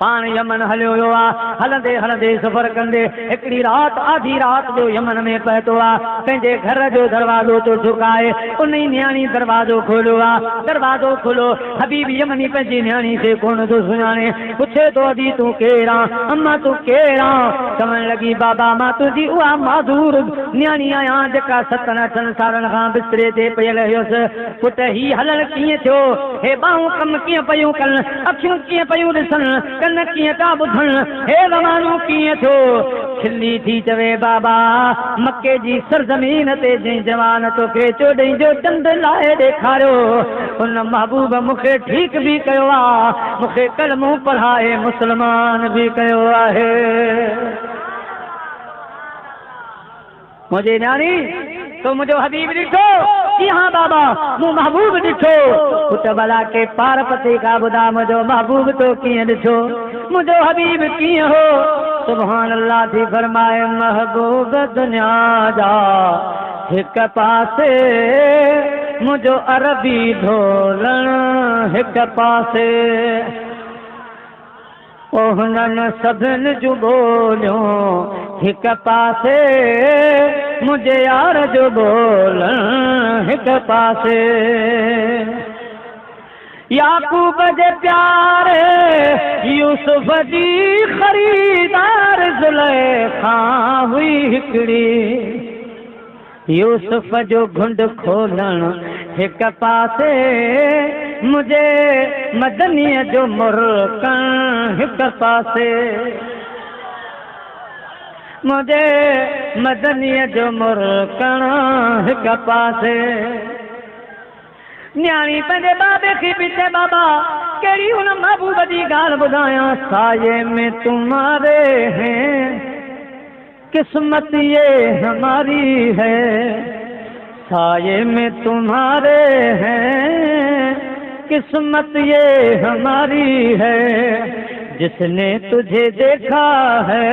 पाण यमन हलियो वियो आहे हलंदे हलंदे सफ़र कंदे हिकिड़ी राति आधी राति जो यमन में पहुतो आहे पंहिंजे घर जो दरवाज़ो तो ठुकाए उन ई न्याणी दरवाज़ो खोलियो आहे दरवाज़ो खोलो हबीब यमनी पंहिंजी न्याणी खे कोन थो सुञाणे पुछे थो अदी तूं केरु आहे अम्मा तूं केरु आहे चवण लॻी बाबा मां तुंहिंजी उहा माज़ूर न्याणी आहियां जेका 7-8 सालनि खां बिस्तरे ते पयल हुयसि पुट ही हलण कीअं थियो हे ॿाहूं कमु कीअं पयूं कनि अखियूं कीअं पयूं ॾिसनि कन कीअं था ॿुधण हे ज़मानो कीअं थियो खिली थी चवे बाबा मके जी सरज़मीन ते जंहिं जवान तोखे 14 जो चंड लाहे ॾेखारियो उन महबूब मूंखे ठीकु बि कयो आहे मूंखे कलमूं पढ़ाए मुस्लमान बि कयो आहे मुंहिंजी न्याणी तो मुझो हबीब ॾिठो जी हाँ बाबा मूं महबूब ॾिठो पुट भला के पार पते का ॿुधा मुंहिंजो महबूब तो कीअं ॾिठो मुंहिंजो हबीब कीअं हो सुभान अल्लाह थी फरमाए महबूब दुनिया जा हिक पासे मुंहिंजो अरबी ढोलण हिक पासे हुननि सभिनि जूं ॿोलियूं हिक पासे मुंहिंजे यार जो ॿोलण हिक पासे याकूब जे प्यारे यूसुफ जी ख़रीदार ज़ुलैखा हुई हिकिड़ी यूसुफ जो घुंड खोलण हिक पासे मुझे मदनीअ जो मुर्कण हिक पासे मुझे मदनीअ जो मुर्कण हिक पासे न्याणी पंहिंजे बाबे खे बि चए बाबा कहिड़ी हुन महबूब जी ॻाल्हि ॿुधायां साये में तुम्हारे हैं किस्मत ये हमारी है साये में तुम्हारे हैं किस्मत ये हमारी है जिसने तुझे देखा है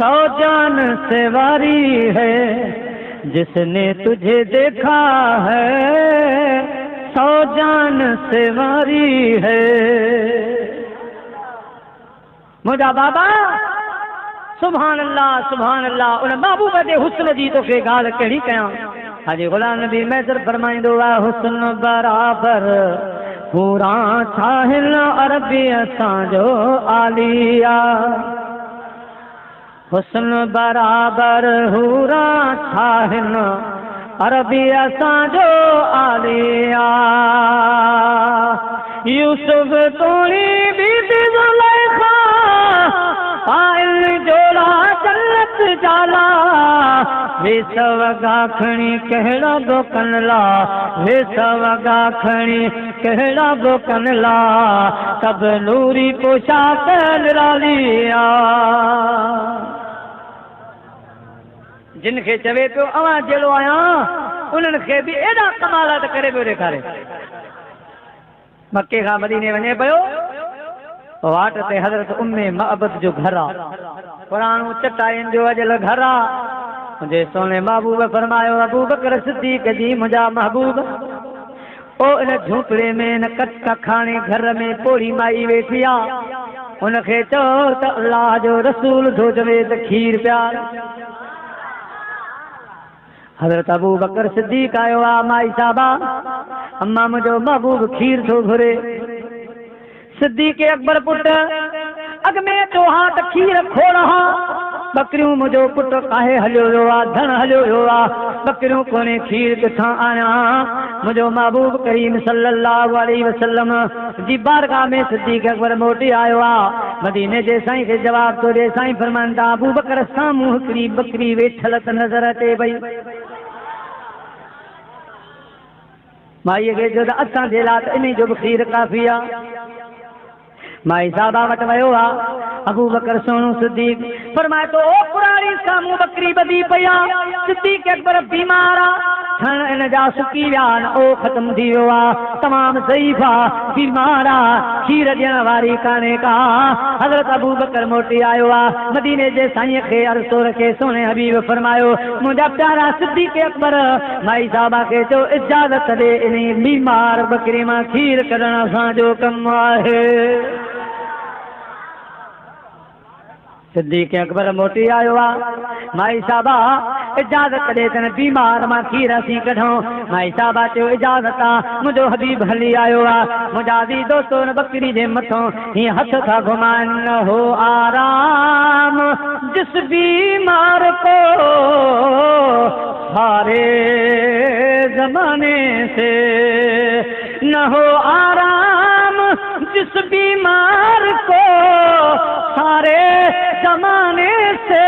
100 जान से वारी है जिसने तुझे देखा है 100 जान से वारी है मुझा बाबा सुभान अल्लाह उन महबूब जे हुस्न जी तोखे ॻाल्हि कहिड़ी कयां हाजी ग़ुलाम नबी मैसर फरमाईंदो आहे हुस्न बराबर पूरा छाहिल अरबी असांजो आलिया हुस्न बराबर हूरा छाहिल अरबी असांजो आलिया यूसुफ तोड़ी बीबी ज़ुलैखा आयल जोड़ा जन्नत जाला वे सवगा खणी कहड़ा बोकन ला वे सवगा खणी कहड़ा बोकन ला सब नूरी पोशाक निरालिया जिन खे चवे पियो अवां जहिड़ो आहियां उन्हनि खे बि एॾा कमालात करे पियो ॾेखारे मके खां मदीने वञे पियो वाट ते हज़रत उम्मे मअबद जो घर आहे पुराणो चटाइनि जो अॼुकल्ह घर आहे मुंहिंजे सोने महबूब फरमायो अबू बकर सिद्दीक़ जी मुंहिंजा महबूब ओ इन झूपड़े में इन कखाने घर में पोड़ी माई वेठी आहे उनखे चओ त अल्लाह जो रसूल थो चवे त खीर प्यार हज़रत अबू बकर सिद्दीक़ आयो आहे माई साहबा अम्मा मुंहिंजो महबूब खीर थो घुरे सिद्दीक़ अकबर पुट अॻ में तो हाँ त खीर खोड़ हाँ बकरियूं मुंहिंजो पुट काहे हलियो वियो आहे धन हलियो वियो आहे बकरियूं कोन्हे खीर किथां आया मुंहिंजो महबूब करीम सल्लल्लाहु अलैहि वसल्लम जी बारगाह में सिद्दीक़ अकबर मोटी आयो आहे मदीने जे साईं खे जवाब थो ॾे साईं फरमाइनि था अबू बकर साम्हूं हिकिड़ी बकरी वेठल त नज़र अचे पई माईअ खे चयो त असांजे लाइ त इन जो बि खीर काफ़ी आहे माई साहबा वटि वियो आहे अबू बकर सोनू सिद्दीक़ फरमाए थो ओ पुराणी साम्हूं बकरी ॿधी पई आहे सिद्दीक़ अकबर बीमार आहे थण इन जा सुकी विया आहिनि ओ ख़तम थी वियो आहे तमामु ज़ईफ़ आहे बीमार आहे खीर ॾियण वारी कान्हे का हज़रत अबू बकर मोटी आयो आहे मदीने जे साईं खे अर्ज़ु रखे सोने हबीब फरमायो मुंहिंजा प्यारा सिद्दीक़ अकबर माई साहबा खे चयो इजाज़त ॾे इन बीमार बकरी मां खीर कढण असांजो कमु आहे सिद्दीक़ अकबर मोटी आयो आहे माई साहबा इजाज़त ॾे तन बीमार मां खीर असीं कढूं माई साहबा चयो इजाज़त आहे मुंहिंजो हबीब हली आयो आहे मुंहिंजा दी दोस्तो बकरी जे मथां हीअं हथ था घुमाइनि न हो आराम जिस बीमार को सारे ज़माने से न हो आराम जिस बीमार को सारे जमाने से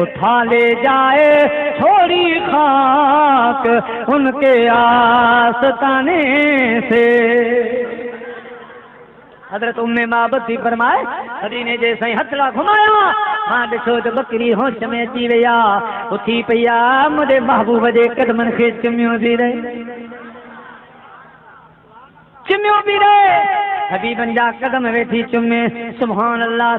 उठा ले जाए थोड़ी खाक उनके आस्ताने से हज़रत उम्मे माबद थी फरमाए मदीने जे साईं हथला घुमाया हाँ ॾिसो त बकरी होश में अची वई आहे उथी पई आहे मुंहिंजे महबूब जे कदमनि खे चुमियो थी रहे चुमियो बि रहे हबीबन जा कदम वेठी चुमे सुभान अल्लाह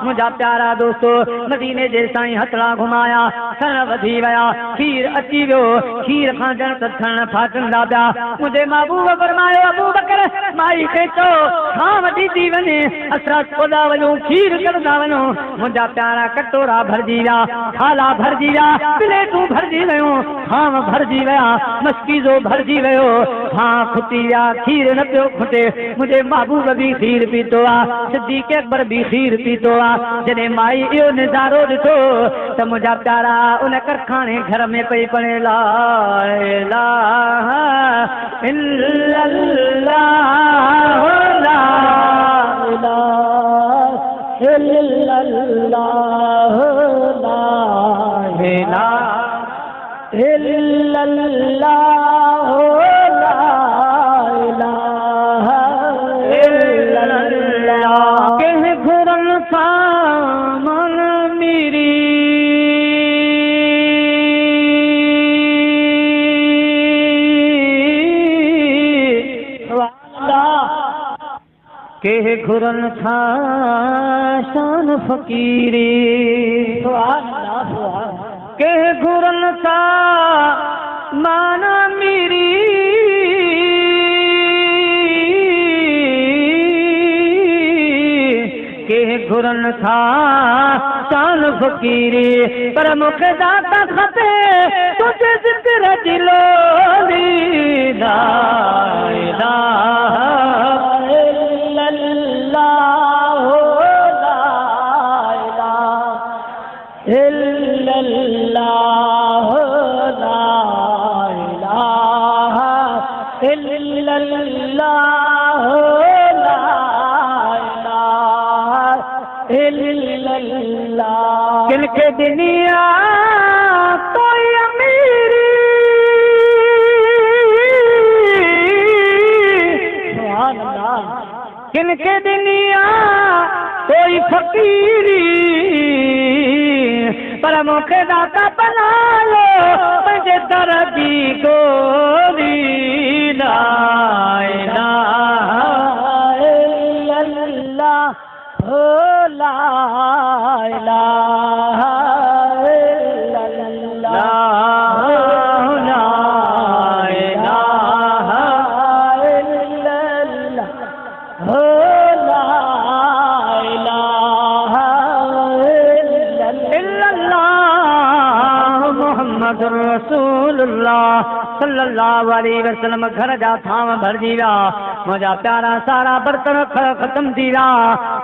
मुंहिंजा प्यारा दोस्तो मदीने जे साईं हथड़ा घुमाया थण वधी विया खीर अची वियो खीर खां ॼण त थण फाटंदा पिया मुंहिंजे महबूब फरमायो अबू बकर माई खे चओ खां वठी थी वञे असां खोदा वञूं खीर कढंदा वञूं मुंहिंजा प्यारा कटोरा भरिजी विया थाला भरिजी विया प्लेटूं भरिजी वियूं खां भरिजी विया मस्कीज़ो भरिजी वियो खां खुटी विया खीर न पियो खुटे मुझे महबूब भी खीर पीतो आ सिद्दीक़ अकबर भी खीर पीतो आ जॾहिं माई इहो नज़ारो ॾिठो त मुंहिंजा प्यारा उन करखाने घर में पई पढ़े ला इलाहा इल्लल्लाह ला इलाहा इल्लल्लाह ला इलाहा इल्लल्लाह सामन मेरी के घुरन था शान फकीरी के घुरन था माना मेरी के घुरन था शान फकीरी पर मूंखे दाता खपे तुझे ज़िक्र दिलो ला इलाहा इल्लल्लाह ला इलाहा इल्लल्लाह इल्लल्लाह ला इलाहा इल्लल्लाह। किनके दुनिया कोई अमीरी, सुभान अल्लाह। किनके दुनिया कोई फकीरी, पर मूंखे दाता बना लो मुंहिंजे दर जी गोरी। ला इलाहा इल्लल्लाह ला इलाहा इल्लल्लाह ला इलाहा इल्लल्लाह ला इलाहा इल्लल्लाह मुहम्मद रसूलुल्लाह सल्लल्लाहु अलैहि वसल्लम। घर जा थाम भरजी विया, मुंहिंजा प्यारा सारा बर्तन ख़त्म थी विया,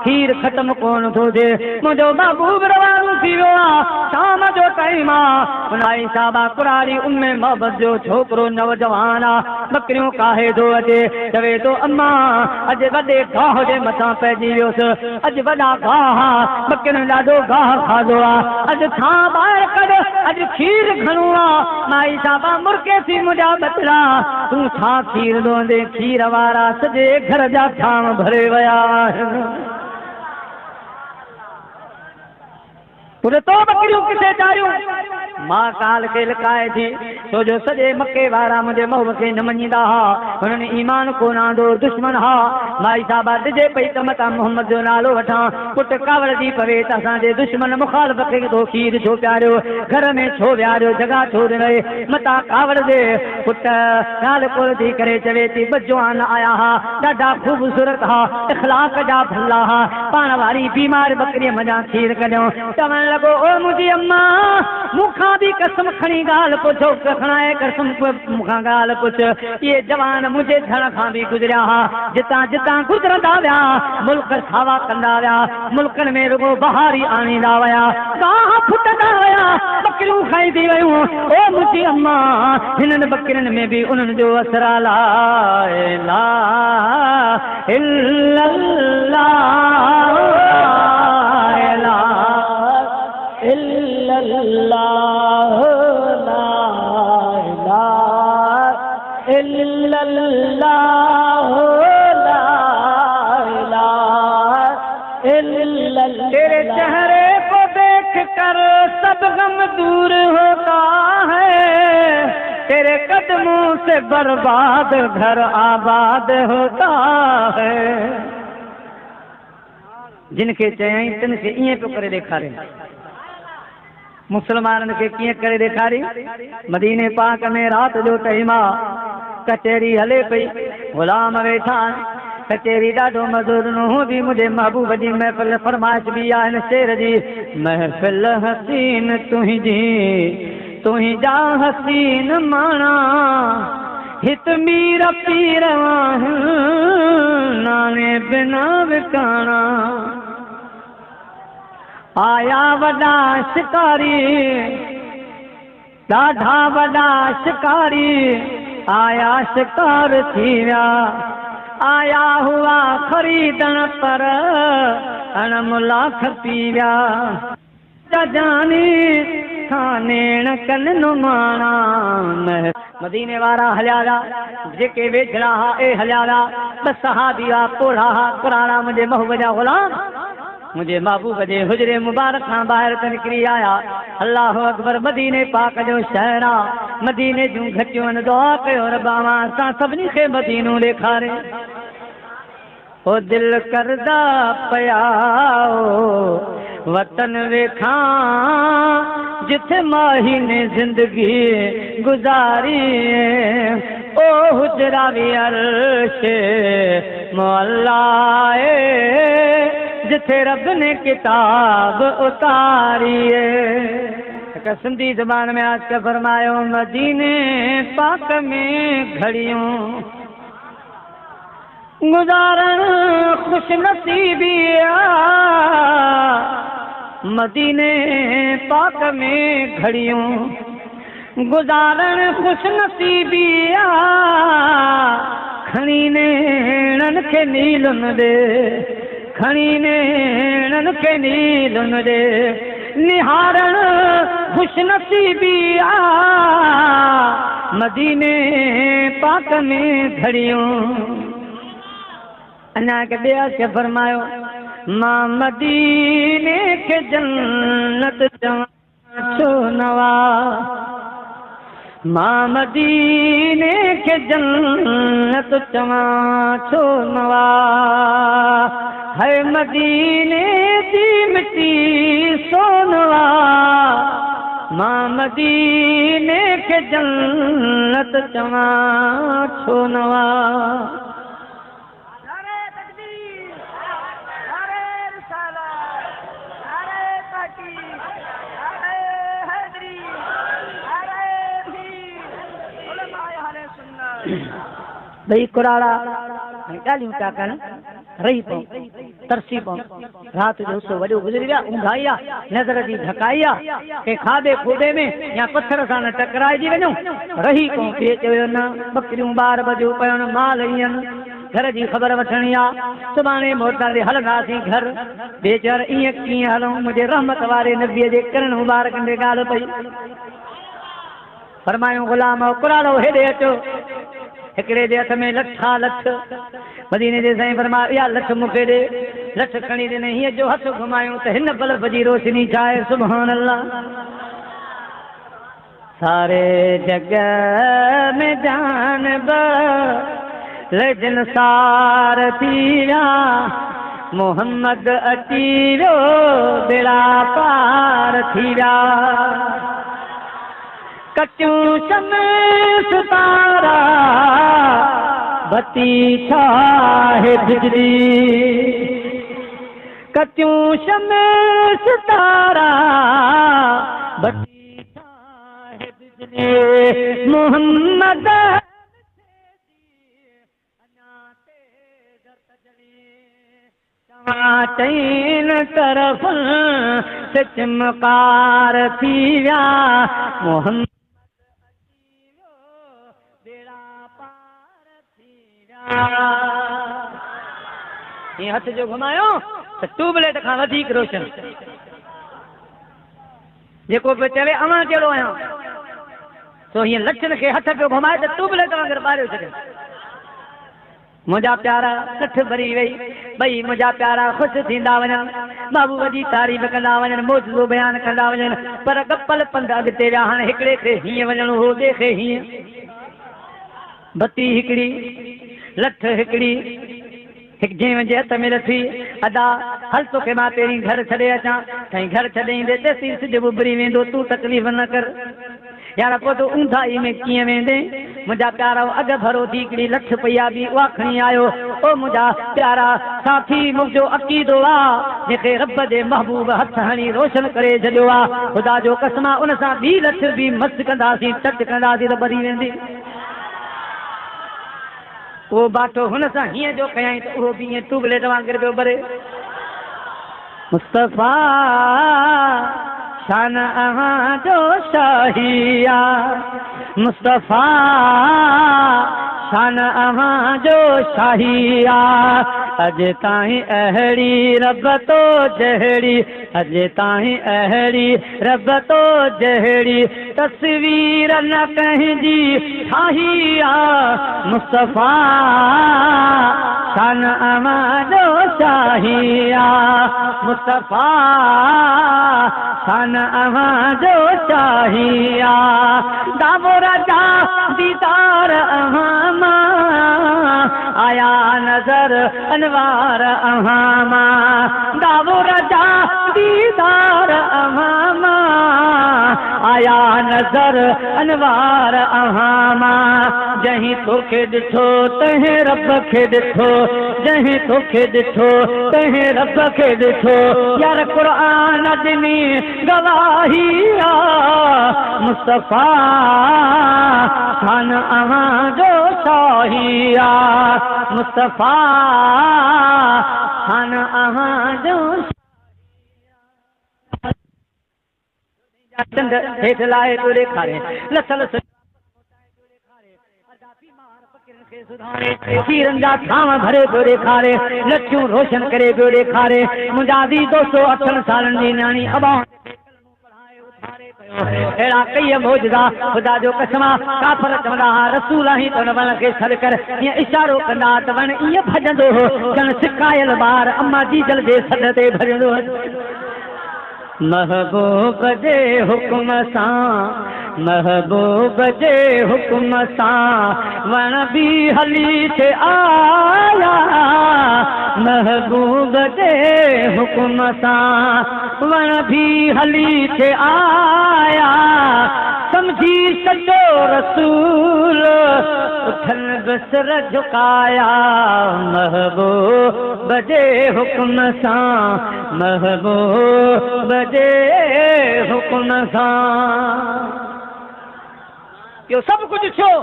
खीर ख़त्म कोन थो थिए, मुंहिंजो महबूब रवानो थी वियो आहे। शाम जो टाइम आहे, उनाई साहबा कुरारी उम्मे मोहब्बत जो छोकिरो नौजवान आहे, बकरियूं काहे थो अचे, चवे थो अम्मा अॼु वॾे गाह जे मथां पइजी वियोसि, अॼु वॾा गाह, बकरियूं ॾाढो गाह खाधो आहे, अॼु थां ॿाहिरि कढ, अॼु खीर घणो आहे। माई साहबा मुर्के थी मुंहिंजा बचड़ा, तूं छा खीर ॾोंदे, खीर वारा सॼे घर जा थाम भरे विया आहिनि। पुर तो बकरियूं किथे चारियूं, मां काल खे लिकाए थी, छो जो सॼे मके वारा मुंहिंजे महबूब खे न मञींदा हुआ, हुननि ईमान कोन आंदो, दुश्मन हा। माई साहबा ॾिजे पई त मतां मोहम्मद जो नालो वठां, पुट कावड़ थी पवे त असांजे दुश्मन मुखालिफ़ खे तो खीर छो पियारियो, घर में छो वियारियो, जॻह छो ॾिनई, मतां कावड़ दे पुट ॻाल्हि कोन थी करे चवे थी बजवान आया हा, ॾाढा ख़ूबसूरत हा, इख़लाक़ जा भला हा, पाण वारी बीमार बकरीअ मञा खीर कढियो। चवण लॻो ओ मुंहिंजी अम्मा मूंखां बि कसम खणी ॻाल्हि पुछो, खणाए कसम मूंखां ॻाल्हि पुछ, इहे जवान मुंहिंजे थियण खां बि गुज़रिया हा, जितां जितां गुज़रंदा विया मुल्क सावा कंदा विया, मुल्कनि में रुगो बहारी आणींदा विया, गाह फुटंदा विया, बकरियूं खाईंदी वियूं। ओ मुंहिंजी अम्मा हिननि बकरियुनि में बि उन्हनि जो असर ला इलाहा इल्लल्लाह इल्लल्लाह ला इलाहा इल्लल्लाह ला इलाहा इल्लल्लाह। तेरे चेहरे को देख कर सब गम दूर होता है, तेरे कदमों से बर्बाद घर आबाद होता है। जिनके चयई तिन खे ईअं पियो करे ॾेखारे, मुसलमाननि खे कीअं करे ॾेखारी। मदीने पाक में राति जो टाइम आहे, कचहरी हले पई, ग़ुलाम वेठा आहिनि, कचहरी ॾाढो मधुर नूह बि मुंहिंजे महबूब जी महफ़िल फरमाइश बि आहे हिन शेर जी, महफ़िल हसीन तुंहिंजा हसीन माणा, हित मीर पीर नाने बिना विकाणा। आया वॾा शिकारी, ॾाढा वॾा शिकारी, आया शिकार थी विया, आया हुआ खरीदण पर अणमुला खपी विया। जानी थानेण कन नुमाणा, मदीने वारा हलिया विया, जेके वेझड़ा हा ए हलिया विया, ॿ सहाबी हुआ पोढ़ा हा पुराणा मुंहिंजे महबूब जा ग़ुलाम, मुंहिंजे महबूब जे हुजरे मुबारक खां ॿाहिरि त निकिरी आया। अल्लाह अकबर, मदीने पाक जो शहर आहे, मदीने जूं घटियूं आहिनि, दुआ कयो रब्बा असां सभिनी खे मदीनो ॾेखारे। ओ दिल करदा पिया वतन वेखां, जिथे माही ने जिंदगी गुजारी, ओ हुजरा भी अर्श मौला, जिथे रब ने किताब उतारी। सिंधी ज़बान में आज का फरमायो, मदीने पाक में घड़ियों गुजारण खुश नसीबी, मदीने पाक में घड़ियों गुजारण खुश नसीबी, खणी नेणन के नीलुन दे खणी नेणन के नीलुन दे निहारण खुश नसीबी आ मदीने पाक में घड़ियों अञा के ॿिया के फरमायो मां मदीने के जन्नत चवां छो नवा मां मदीने के जन्नत चवां छो नवा है मदीने दी मिट्टी सोनवा मां मदीने के जन्नत चवां छो नवा भई कुराड़ा ॻाल्हियूं पिया कनि रही पऊं तरसी पऊं राति जो सो वॾो गुज़री विया ऊंघ आई आहे नज़र जी ढकाई आहे के खाधे खूबे में या पत्थर सां न टकराइजी वञूं रही पऊं ॿिए चयो न बकरियूं ॿार बधियूं पयूं माल ईअं घर जी ख़बर वठणी आहे सुभाणे मोटंदे हलंदासीं घर ॿिए चयो ईअं कीअं हलूं मुंहिंजे रहमत वारे नबीअ जे करण मुबारकनि ते ॻाल्हि पई फरमायूं ग़ुलाम कुराड़ो हेॾे अचो हिकिड़े जे हथ में लठा लठ मदीने जे साईं फरमायो इहा लठ मूंखे ॾे लठ खणी ॾिनई हीअं जो हथ घुमायूं त हिन बल्ब जी रोशनी छा आहे सुभान अल्लाह सारे जग में जान लेकिन सार थी विया मोहम्मद अची वियो बेड़ा पार थी विया कटियूं शम्स तारा बती छाहे बिजली कटियूं शम्स तारा बती छाहे बिजली मोहम्मद चईन तरफ से चमकार थी विया मोहम्मद हथ जो घुमायो त ट्यूबलाइट खां वधीक रोशन जेको पियो चवे अवां जहिड़ो आहियां तो हीअं लठनि खे हथ पियो घुमाए त ट्यूबलाइट वांगुरु ॿारियो छॾियो मुंहिंजा प्यारा कठ भरी वई ॿई मुंहिंजा प्यारा ख़ुशि थींदा वञनि महबूब जी तारीफ़ कंदा वञनि मौजूदु बयानु कंदा वञनि पर गपल पंध अॻिते विया हाणे हिकिड़े खे हीअं वञणो हो ॿिए खे हीअं बत्ती हिकिड़ी लठ हिकिड़ी जंहिं मुंहिंजे हथ में रखी अदा हल तोखे मां पहिरीं घर छॾे अचां साईं घर छॾे ईंदे चएसि सिॼ उभरी वेंदो तूं तकलीफ़ न कर यार पोइ तूं ऊंधाई में कीअं वेंदे मुंहिंजा प्यारा अॻ भरो थी हिकिड़ी लठ पई आहे बि उहा खणी आयो ओ मुंहिंजा प्यारा साथी मुंहिंजो अक़ीदो आहे जंहिंखे रब जे महबूब हथ हणी रोशन करे छॾियो आहे ख़ुदा जो कसम आहे उन सां ॿी लठ बि मस्तु कंदासीं टच कंदासीं त ॿरी वेंदी उहो बाटो हुन सां हीअं जो कयई त उहो बि ईअं ट्यूबलाइट वांगुरु पियो भरे मुस्तफ़ा शान अहां जो शाहिया मुस्तफ़ा शान अहां जो शाहिया अॼु ताईं अहिड़ी रब तो जहिड़ी अॼु ताईं अहिड़ी रब तो जहिड़ी तस्वीर न कंहिंजी ठाही आहे मुस्तफ़ा शान अहां जो शाहिया मुस्तफ़ा शान अहां जो शाहिया दावो राजा दीदार अहां मां आया नजर अनवार अहां मां दावो राजा दीदार अहां मां आया नजर अनवार अहां मां जहीं तोखे ॾिठो तंहिं रब खे ॾिठो जहीं तोखे ॾिठो तंहिं रब खे ॾिठो यार क़ुरान ॾिनी गवाही आहे मुस्तफ़ा शान अहां जो शाही आहे मुस्तफ़ा शान अहां जो चंद हेठि लाहे थो ॾेखारे लथल खीरन जा थाव भरे पियो ॾेखारे, लच्छियूं रोशन करे पियो ॾेखारे। मुंहिंजा दी 208 सालनि जी न्याणी अबा अहिड़ा कई मौजदा ख़ुदा जो कसम काफ़र चवंदा हा रसूल ही त वण खे छॾ कर, ईअं इशारो कंदा त वण ईअं भॼंदो हो ॼण सिकायल ॿार अम्मा जीजल जे सॾ ते भॼंदो। महबूब जे हुक्म सां, महबूब जे हुक्म सां वण बि हली थे आया, महबूब जे हुक्म सां वण भी हली थे आया। समझी सॼो रसूल उथन बसर झुकाया, महबूब जे हुक्म सां, महबूब जे हुक्म सां इहो सभु कुझु थियो।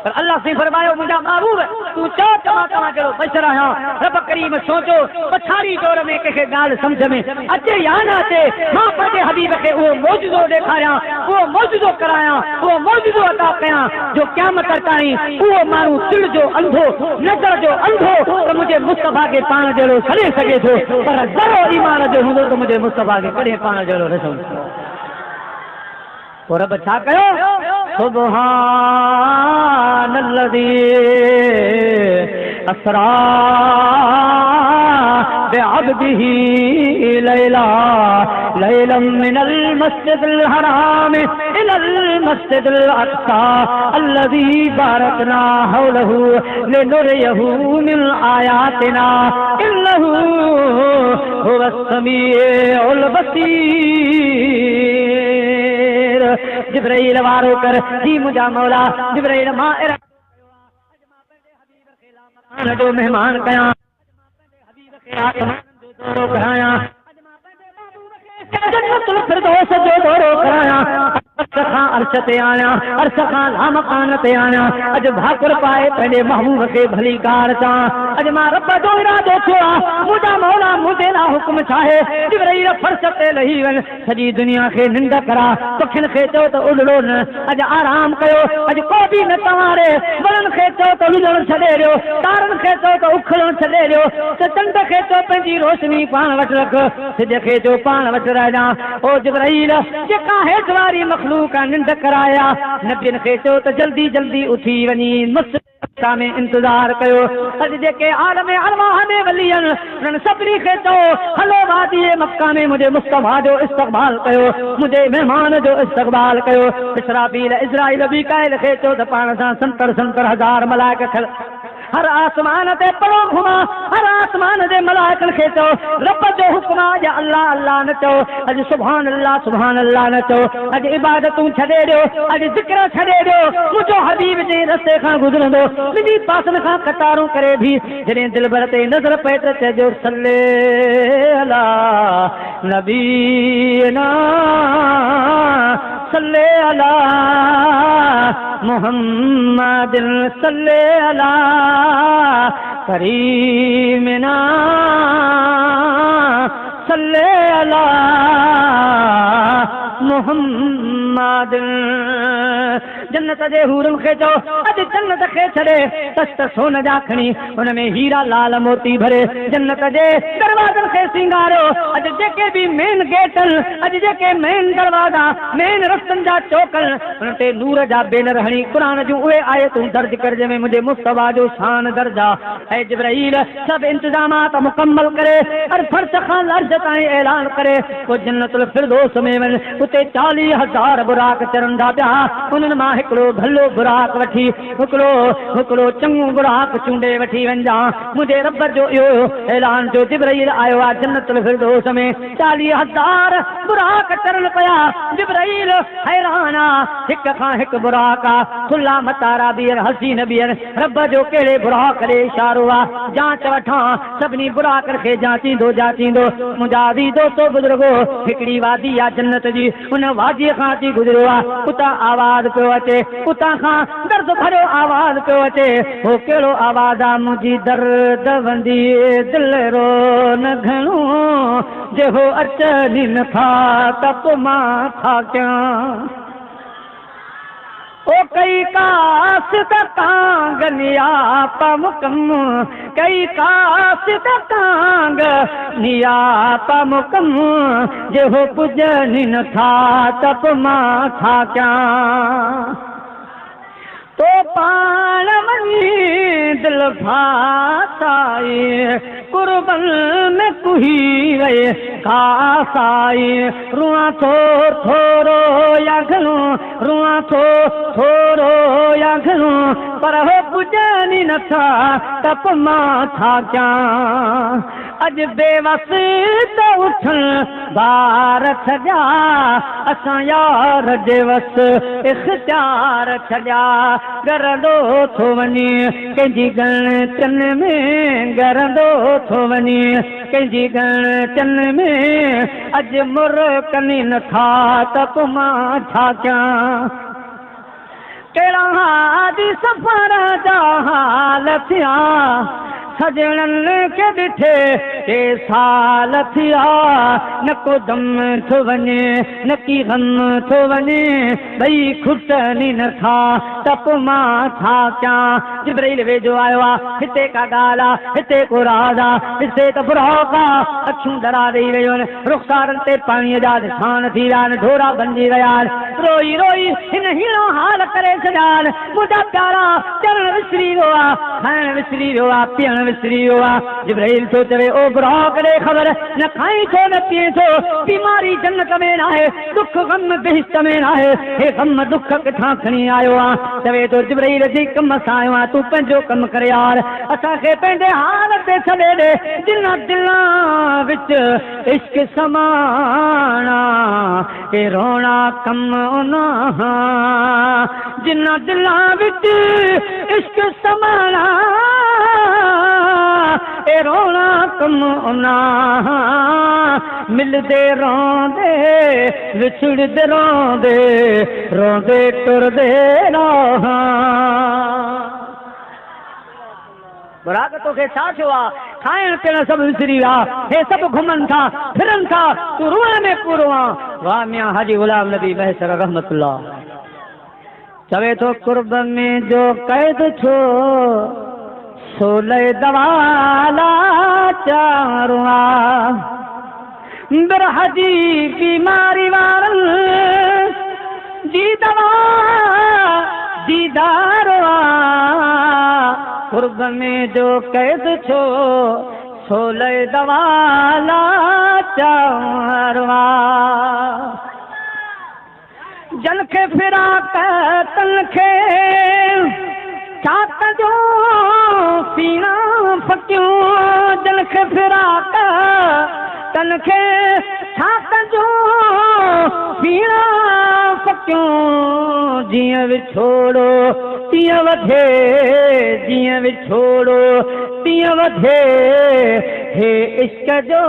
पर अल्लाह से फरमायो मुंहिंजा महबूब तूं चओ तव्हां कहिड़ो बशर आहियां। रब करीम सोचो पछाड़ी दौर में कंहिंखे ॻाल्हि सम्झ में अचे या न अचे, मां पंहिंजे हबीब खे उहो मौजूदो ॾेखारियां, उहो मौजूदो करायां, उहो मौजूदो अदा कयां जो क़यामत ताईं उहो माण्हू दिलि जो अंधो, नज़र जो अंधो त मुंहिंजे मुस्तफ़ा खे पाण जहिड़ो छॾे सघे थो, पर ज़रो ईमान जो हूंदो त मुंहिंजे मुस्तफ़ा खे कॾहिं पाण जहिड़ो न सम्झो। पोइ रब छा कयो, सुबहानल्लज़ी असरा बिअब्दिही लैला लैलन मिनल मस्जिदिल हराम इलल मस्जिदिल अक़सा अल्लज़ी बारकना हौलहू लिनुरियहू मिन आयातिना इन्नहू हुवस समीउल बसीर। जिब्राइल वारो कर जी मुंहिंजा मौला जिब्राइल मां जो मेहमान कयां, दौरो करायां, जन्नतुल फिरदौस जो दौरो करायां, अर्श खां अर्श ते आयां, अर्श खां लामकान ते आयां। अॼु भाकुर पाए पंहिंजे महबूब खे भली कार चां। अॼु मां रब जो इरादो थियो आहे, मुंहिंजा मौला मुंहिंजे लाइ हुकुम छा आहे, जिब्राइल फर्श ते लही वञ, सॼी दुनिया खे निंड करा, पखियुनि खे चओ त उॾड़ो न, अॼु आराम कयो, अॼु को बि न तवारे, वणनि खे चओ त उॾड़ण छॾे ॾियो, तारनि खे चओ त उखड़ण छॾे ॾियो, त चंड खे चओ पंहिंजी रोशनी पाण वटि रख, सिज खे चओ पाण वटि रहिजां। ओ जिब्राइल जेका हेठि वारी मखलूक निंड कराया, नबियुनि खे चओ त जल्दी जल्दी उथी वञी मक्का में इंतजार कयो। अॼु जेके आलम अरवाह में वली आहिनि उन्हनि सभिनी खे चओ हलो वादी मक्का में मुंहिंजे मुस्तफ़ा जो इस्तक़बाल कयो, मुंहिंजे महिमान जो इस्तक़बाल कयो। इसराफील इज़राइल मीकाईल खे चओ त पाण सां 70,000 मलाइका हर आसमान ते पड़ो घुमा, हर आसमान जे मलाइकनि खे चओ रब जो हुक्म आहे, या अल्लाह अल्लाह न चओ, अॼु सुभान अल्लाह न चओ, अॼु इबादतूं छॾे ॾियो, अॼु ज़िक्र छॾे ॾियो। मुंहिंजो हबीब जे रस्ते खां गुज़रंदो मुंहिंजी पासनि खां कतारूं करे भी जॾहिं दिलबर ते नज़र पए त चइजो सल्ले अला नबीना सल्ले अला मुहम्मदिन सल्ले अला करीमिना सल्ले अला मुहम्मदिन। जन्नत जे हूरन खे चओ अॼु जन्नत खे छॾे तस्त सोन जा खणी हुन में हीरा लाल मोती भरे जन्नत जे दरवाज़नि खे सिंगारो। अॼु जेके बि मेन गेट अॼु जेके मेन दरवाज़ा मेन रस्तनि जा चौकल हुन ते नूर जा बैनर हणी क़ुरान जूं उहे आयतूं दर्ज कर जंहिंमें मुंहिंजे मुस्तफ़ा जो शान दर्जा ऐं जिब्राइल सभु इंतज़ामात मुकम्मल करे हर फर्श खां लर्ज़ ताईं ऐलान करे पोइ जन्नतुल फिरदौस में वञ। उते 40,000 बुराक चरंदा पिया, उन्हनि मां हिकिड़ो भलो बुराक वठी हिकिड़ो चङो बुराक चूंडे वठी वञा। मुंहिंजे रब जो इहो ऐलान जो जिब्राइल आयो आहे जन्नतुल फिरदौस में 40,000 बुराक चरन पिया। जिब्राइल हैरान आहे, हिक खां हिकु बुराक आहे, खुला मतारा बीहर हसीन बीहर। रब जो कहिड़े बुराक ॾे इशारो आहे, जांच वठां सभिनी बुराक खे जांचींदो मुंहिंजा दी दोस्तो बुज़ुर्गो हिकिड़ी वादी आहे जन्नत जी, उन वादीअ खां अची गुज़रियो आहे। उतां आवाज़ पियो अचे, उतां खां दर्द भरियो आवाज़ पियो अचे। हो कहिड़ो आवाज़ आहे, मुंहिंजी दर्द वंदी दिल रो न घणो जेहो अचनि नथा त पोइ मां छा कयां। ओ कई कास कांग निया पमुकम कई कास कांग निया पमुकम जे हो पुजनी न था तप मां था क्या तो पाण वञी दिल फासाई कुर्बन में कुही वे कासाई रुआ थोरो या घणो रुआ थोरो या घणो पर हो पुजनी नथा तप मां था क्या अज बेवस तो उठन बार छॾिया असां यार जे वस इख्तियार छॾिया गरंदो थो वञे कंहिंजी गणचन में गरंदो थो वञे कंहिंजी गणचन में अॼु मुर कनी नथा तप मां छा कयां कहिड़ा हादी सफ़र जा हाल थिया सजणनि खे ॾिठे के साल थिया न को दम थो वञे न की गम थो वञे भई खुटनी नथा तप मां छा कयां जिब्राइल वेझो आयो आहे हिते का ॻाल्हि आहे हिते को राज़ आहे हिते त बुराक आहे अखियूं डरा ॾेई वियूं आहिनि रुख़सारनि ते पाणीअ जा निशान थी विया आहिनि ढोरा बणिजी विया आहिनि रोई रोई हिन हीणो हाल करे छॾिया आहिनि मुंहिंजा प्यारा चढ़ण विसरी वियो आहे खाइण विसरी वियो आहे पीअण विसरी वियो आहे जिब्राइल थो चवे ओ बुराक ॾे ख़बर न खाई थो न पीए थो बीमारी जन्नत में न आहे दुख गम बेहिश्त में न आहे हे गम दुख किथां खणी आयो आहे चवे थो जिब्राइल जी कम सां आयो आहे तूं पंहिंजो कमु करे यार असांखे पंहिंजे हाल ते छॾे ॾे दिलां विच इश्क समाना के रोना कम उना जिन्ना दिलां विच इश्क समाना ए रोना कम उना मिलदे रोंदे विछड़दे रोंदे रोंदे टुरदे रहा बुराक तोखे छा थियो आहे खाइण पीअण सभु विसरी विया हे सभु घुमनि था फिरनि था तूं रुअण में पूरो आहे वाह मियां हाजी गुलाम नबी महसर रहमतुल्लाह चवे थो कुर्ब में जो कैद छो सोले दवाला चारुआ बिरह जी बीमारी वारन जी दवा दीदारवा कुर्ब में जो कैद छो सोले दवाला चारुआ जल के फिराक तन के चात जो पीना फकियूं जल के फिराक तन के छात जो पीना फकियूं जीअं विछोड़ो तीअं वधे जीअं विछोड़ो तीअं वधे हे इश्क जो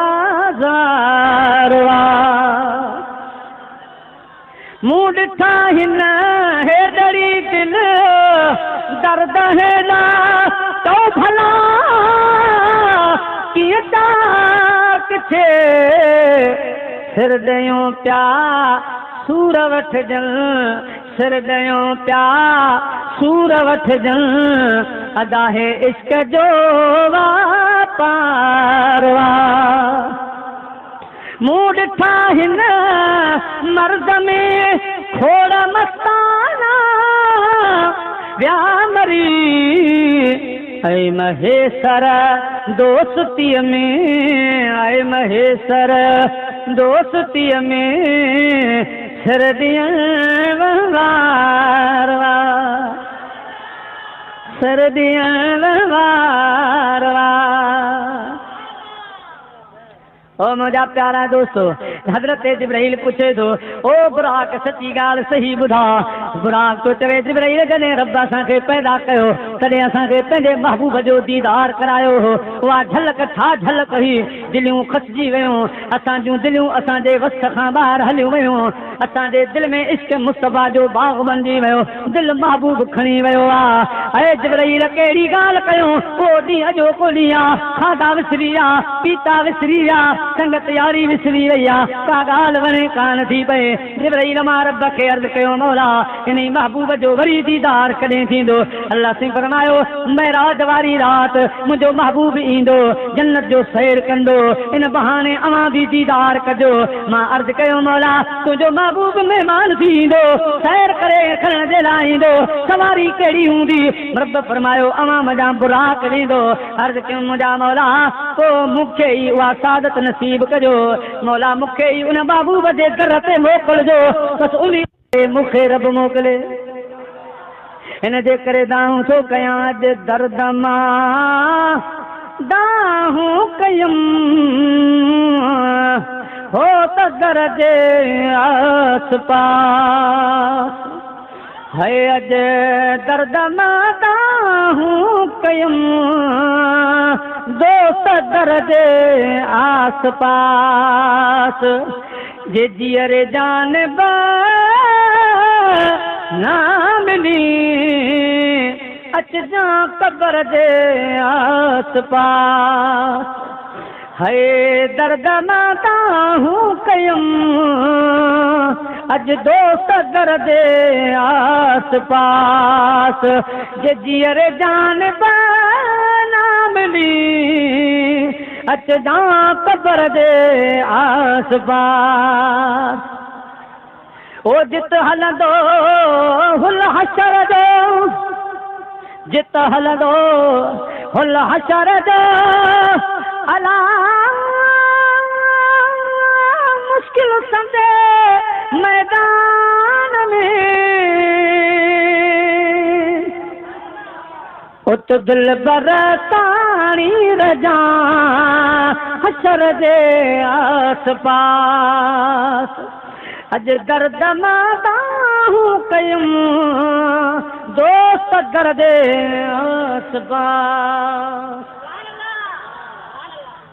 आज़ार मूं ॾिठा हिन हे डरी दिल दर्द है ना तो भला कीअं ताक छे सिर ॾियूं पिया सूर वठजन सिर ॾियूं पिया सूर वठजन अदा है इश्क जो वापारवा मूं ॾिठा हिन मर्द में खोड़ मस्ताना व्या मरी ऐं महेसर दोस्तीअ में ऐं महेसर दोस्तीअ में सिर ॾियण वारवा सिर ॾियण वारवा ओ मुझा प्यारा दोस्तो हजरत जिब्राइल पूछे थो ओ बुराक सची गाल सही बुधा बुराक तो चवे जिब्राइल जने रब असांखे पैदा कयो तॾहिं असांखे पंहिंजे महबूब जो दीदार करायो हो उहा झलक छा झलक हुई दिलियूं खसिजी वियूं असांजूं दिलियूं असांजे वस खां ॿाहिरि हलियूं वियूं असांजे दिलि में इश्क मुस्तफ़ा जो बाग़ बणिजी वियो दिलि महबूब खणी वियो आहे ऐं जिब्राइल कहिड़ी ॻाल्हि कयूं पोइ ॾींहं जो को ॾींहुं आहे खाधा विसरी विया पीता विसरी विया संगत यारी विसरी वई आहे, का ॻाल्हि वणे कान थी पए। जिब्राइल मां रब खे अर्ज़ कयो, मौला इन महबूब जो वरी दीदार कॾहिं थींदो? अल्लाह से फरमायो, मेराज वारी रात मुंहिंजो महबूब ईंदो, जन्नत जो सैर कंदो, इन बहाने अवां बि दीदार कजो। मां अर्ज़ कयो, मौला तुंहिंजो महबूब महिमान थी ईंदो, सैर करे खणण जे लाइ ईंदो, सवारी कहिड़ी हूंदी? रब फरमायो, अवां मुंहिंजा बुराक ॾींदो। अर्ज़ कयो, मुंहिंजा मौला पोइ मूंखे ई उहा सादत नसीब कजो। मौला मूंखे ई उन महबूब जे दर ते मोकिलिजो, बसि उन मूंखे रब मोकिले। हिन जे करे दाहूं थो कयां, अॼु दर्द मां दाहूं कयमि, हो त दर जे आस पास, है अॼु दर्द मां दाहूं कयमि, दोस्त दर जे आस पास, जे जीअरे जान ना मिली, अचजा कब्र जे आस पास, है दर्द मां दाहूं कयमि, अॼु दोस्त दर जे आस पास, जे जीअरे जान ना मिली, अचजा कब्र जे आस पास। ओ जित हलंदो हुल हशर जो, जित हलंदो हुल हशर जो, अला मुश्किल संदे मैदान में, उत दिल बरतानी रजा हशर जे आस पास, अॼु दर्द मां दाहूं कयमि, दोस्त दर जे आस पास।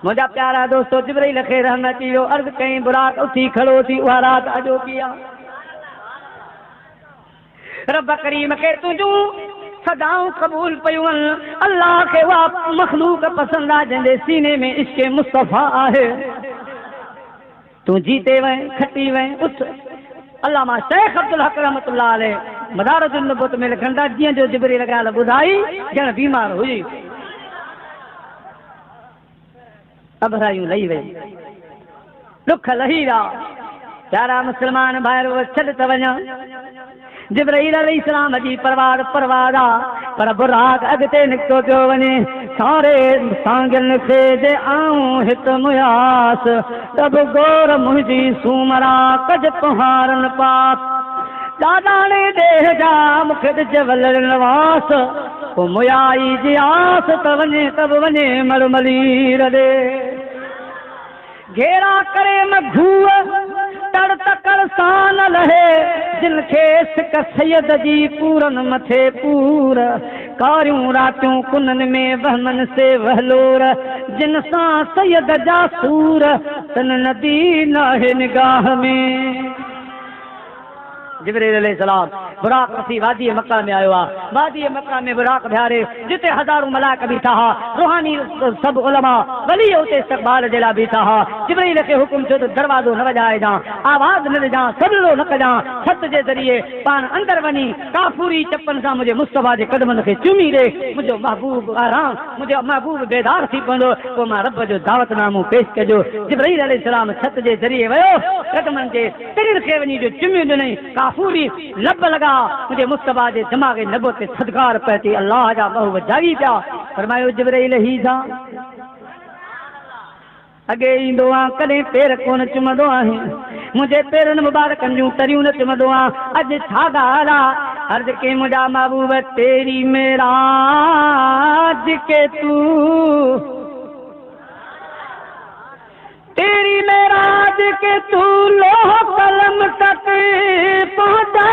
मुंहिंजा प्यारा दोस्तो, जिब्राइल खे रहमत थी वियो, अर्ज़ कईं, बुराक उथी खड़ो थी, उहा रात अॼोकी आहे। रब करीम खे तुंहिंजूं सदाऊं क़बूल पयूं आहिनि। अल्लाह खे उहा मखलूक पसंदि आहे जंहिंजे सीने में इश्क़ मुस्तफ़ा आहे। तू जीते वहीं, खटी वहीं, उठ। अल्लामा शेख अब्दुल हक रहमतुल्लाह अलैह मदारुद्दीन नबूवत में लिखनि था, जीअं जो जिब्रील ॻाल्हि ॿुधाई ॼण बीमार हुई, अभरायूं लही वई, दुख लही विया। प्यारा मुस्लमान भाइरो, छॾ त वञा, जिब्राइल अलैहिस्सलाम जी परवार परवार आहे, पर बुराक अॻिते निकितो पियो वञे। सारे सांगन खे जे आऊं हित मुयास, तब गोर मुंहिंजी सूमरा कज तुहारन पास, दादाणे देह जा मूंखे ॾिज वलर नवास, पोइ मुयाई जी आस त वञे तब वञे मलमलीर ॾे। घेरा करे मघूअ तड़ तकड़ सां न लहे, जिन खे सिक सैयद जी पूरन मथे पूर, कारियूं रातियूं कुनन में वहमन से वहलोर, जिन सां सैयद जा सूर तन नदी नाहे निगाह में। जिब्रील अलैहिस्सलाम बुराक रसी वादी मक्का में आयो आहे। वादी मक्का में बुराक बिहारे, जिते हज़ारों मलाइक बीठा हा, रूहानी सब उलमा वली उते इस्तक़बाल जे लाइ बीठा हा। जिब्रील खे हुकुम थियो त दरवाज़ो न वॼाइजां, आवाज़ न ॾिजां, सदलो न कजां, छत जे ज़रिए पाण अंदर वञी काफूरी चपन सां मुंहिंजे मुस्तफ़ा जे कदमनि खे चुमी ॾे। मुंहिंजो महबूब आराम, मुंहिंजो महबूब बेदार थी पवंदो, पोइ मां रब जो दावतनामो पेश कजो। जिब्रील अलैहिस्सलाम छत जे ज़रिए वियो, कदमनि जे तिरिन खे वञी जो चुमियूं ॾिनई, पूरी लब लगा, मुझे मुस्तफा जे दिमाग़े नबूवत ते सदकार पए, अल्लाह जा महबूब जागी पिया। फरमायो, जिब्राइल ही था अगे ईंदो आहे, कॾहिं पेर कोन चुमंदो आहे, मुंहिंजे पेरनि मुबारकनि जूं तरियूं न चुमंदो आहे। अॼु छा ॻाल्हि आहे? अर्ज़ के मुंहिंजा महबूब, तेरी मेराज के तू, तेरी मेराज के तू लोह कलम तक पहुंचा,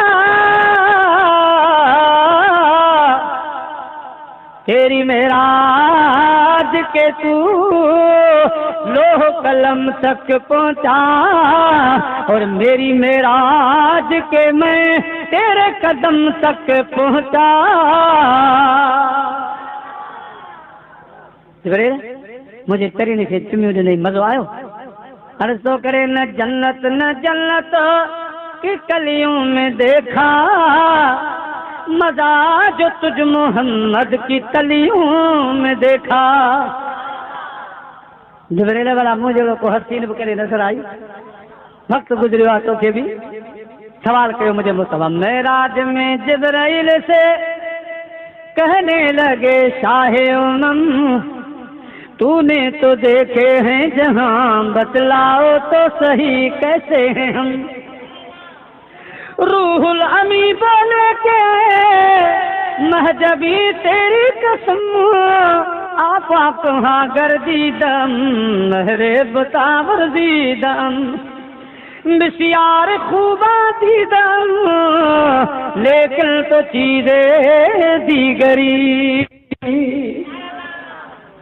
तेरी मेराज के तू लोह कलम तक पहुंचा, और मेरी मेराज के मैं तेरे कदम तक पहुंचा। मुझे तरीने खे चुमियूं ॾिनई, मज़ो आयो? हर सो करे न जन्नत की कलियों में देखा, मजा जो तुझ मोहम्मद की कलियों में देखा। जिब्रील वाला मुझे को हसीन करे नजर आई, वक्त गुजरियो तो के भी सवाल करो मुझे मुस्तफा। मेराज में जिब्राइल से कहने लगे शाहे उमम, तूने तो देखे हैं जहां, बतलाओ तो सही कैसे हैं हम। रूहुल अमी बोले के महजबी तेरी कसम, आपा कहाँ गर्दी दम, महरे बतावर दी दम, बिस्यार खूबा दी दम, लेकिन तो चीजें दीगरी।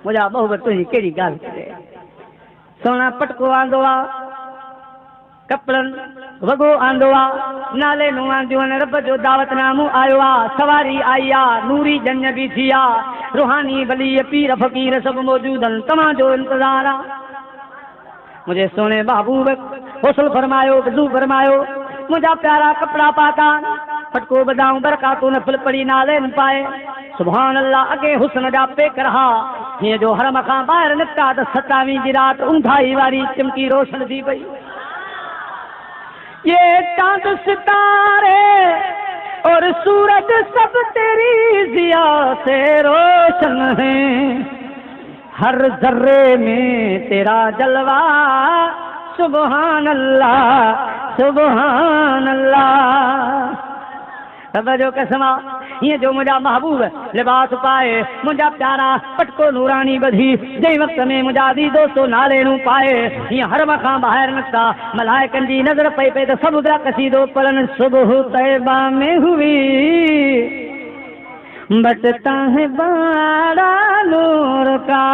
मुझा बहु तुझी केड़ी गाल करे। सोना पटको आंदो आ, कपड़न वगो आंदो आ, नाले नु आंदियो ने रब जो दावतनामो आयो आ, सवारी आई आ, नूरी जन्य भी थी आ, रूहानी वली पीर फकीर सब मौजूदन, तमा जो इंतजार आ। मुझे सोने महबूब हुस्न फरमायो, वजू फरमायो, मुझा प्यारा कपड़ा पाता, पटको बदाऊं बरकातों ने फुल पड़ी नाले न पाए। सुभान अल्लाह अगे हुस्न जा पे करहा, ये जो हरम खां बाहर निकता तो 27 जी रात ऊंधाई वारी चमकी रोशन थी पई। ये चांद सितारे और सूरज सब तेरी जिया से रोशन है, हर जर्रे में तेरा जलवा, सुभान अल्लाह सुभान अल्लाह। अब जो कसमा ये जो मुझा महबूब लिबास पाए, मुझा प्यारा पटको नूरानी बधी, जै वक्त में मुझा दी दोस्तों नाले नू पाए, ये हर मखां बाहर निकता, मलाइकन जी नजर पई पे तो सब गरा कसीदो पढ़न। सुबह तैबा में हुई बटता है बाड़ा नूर का,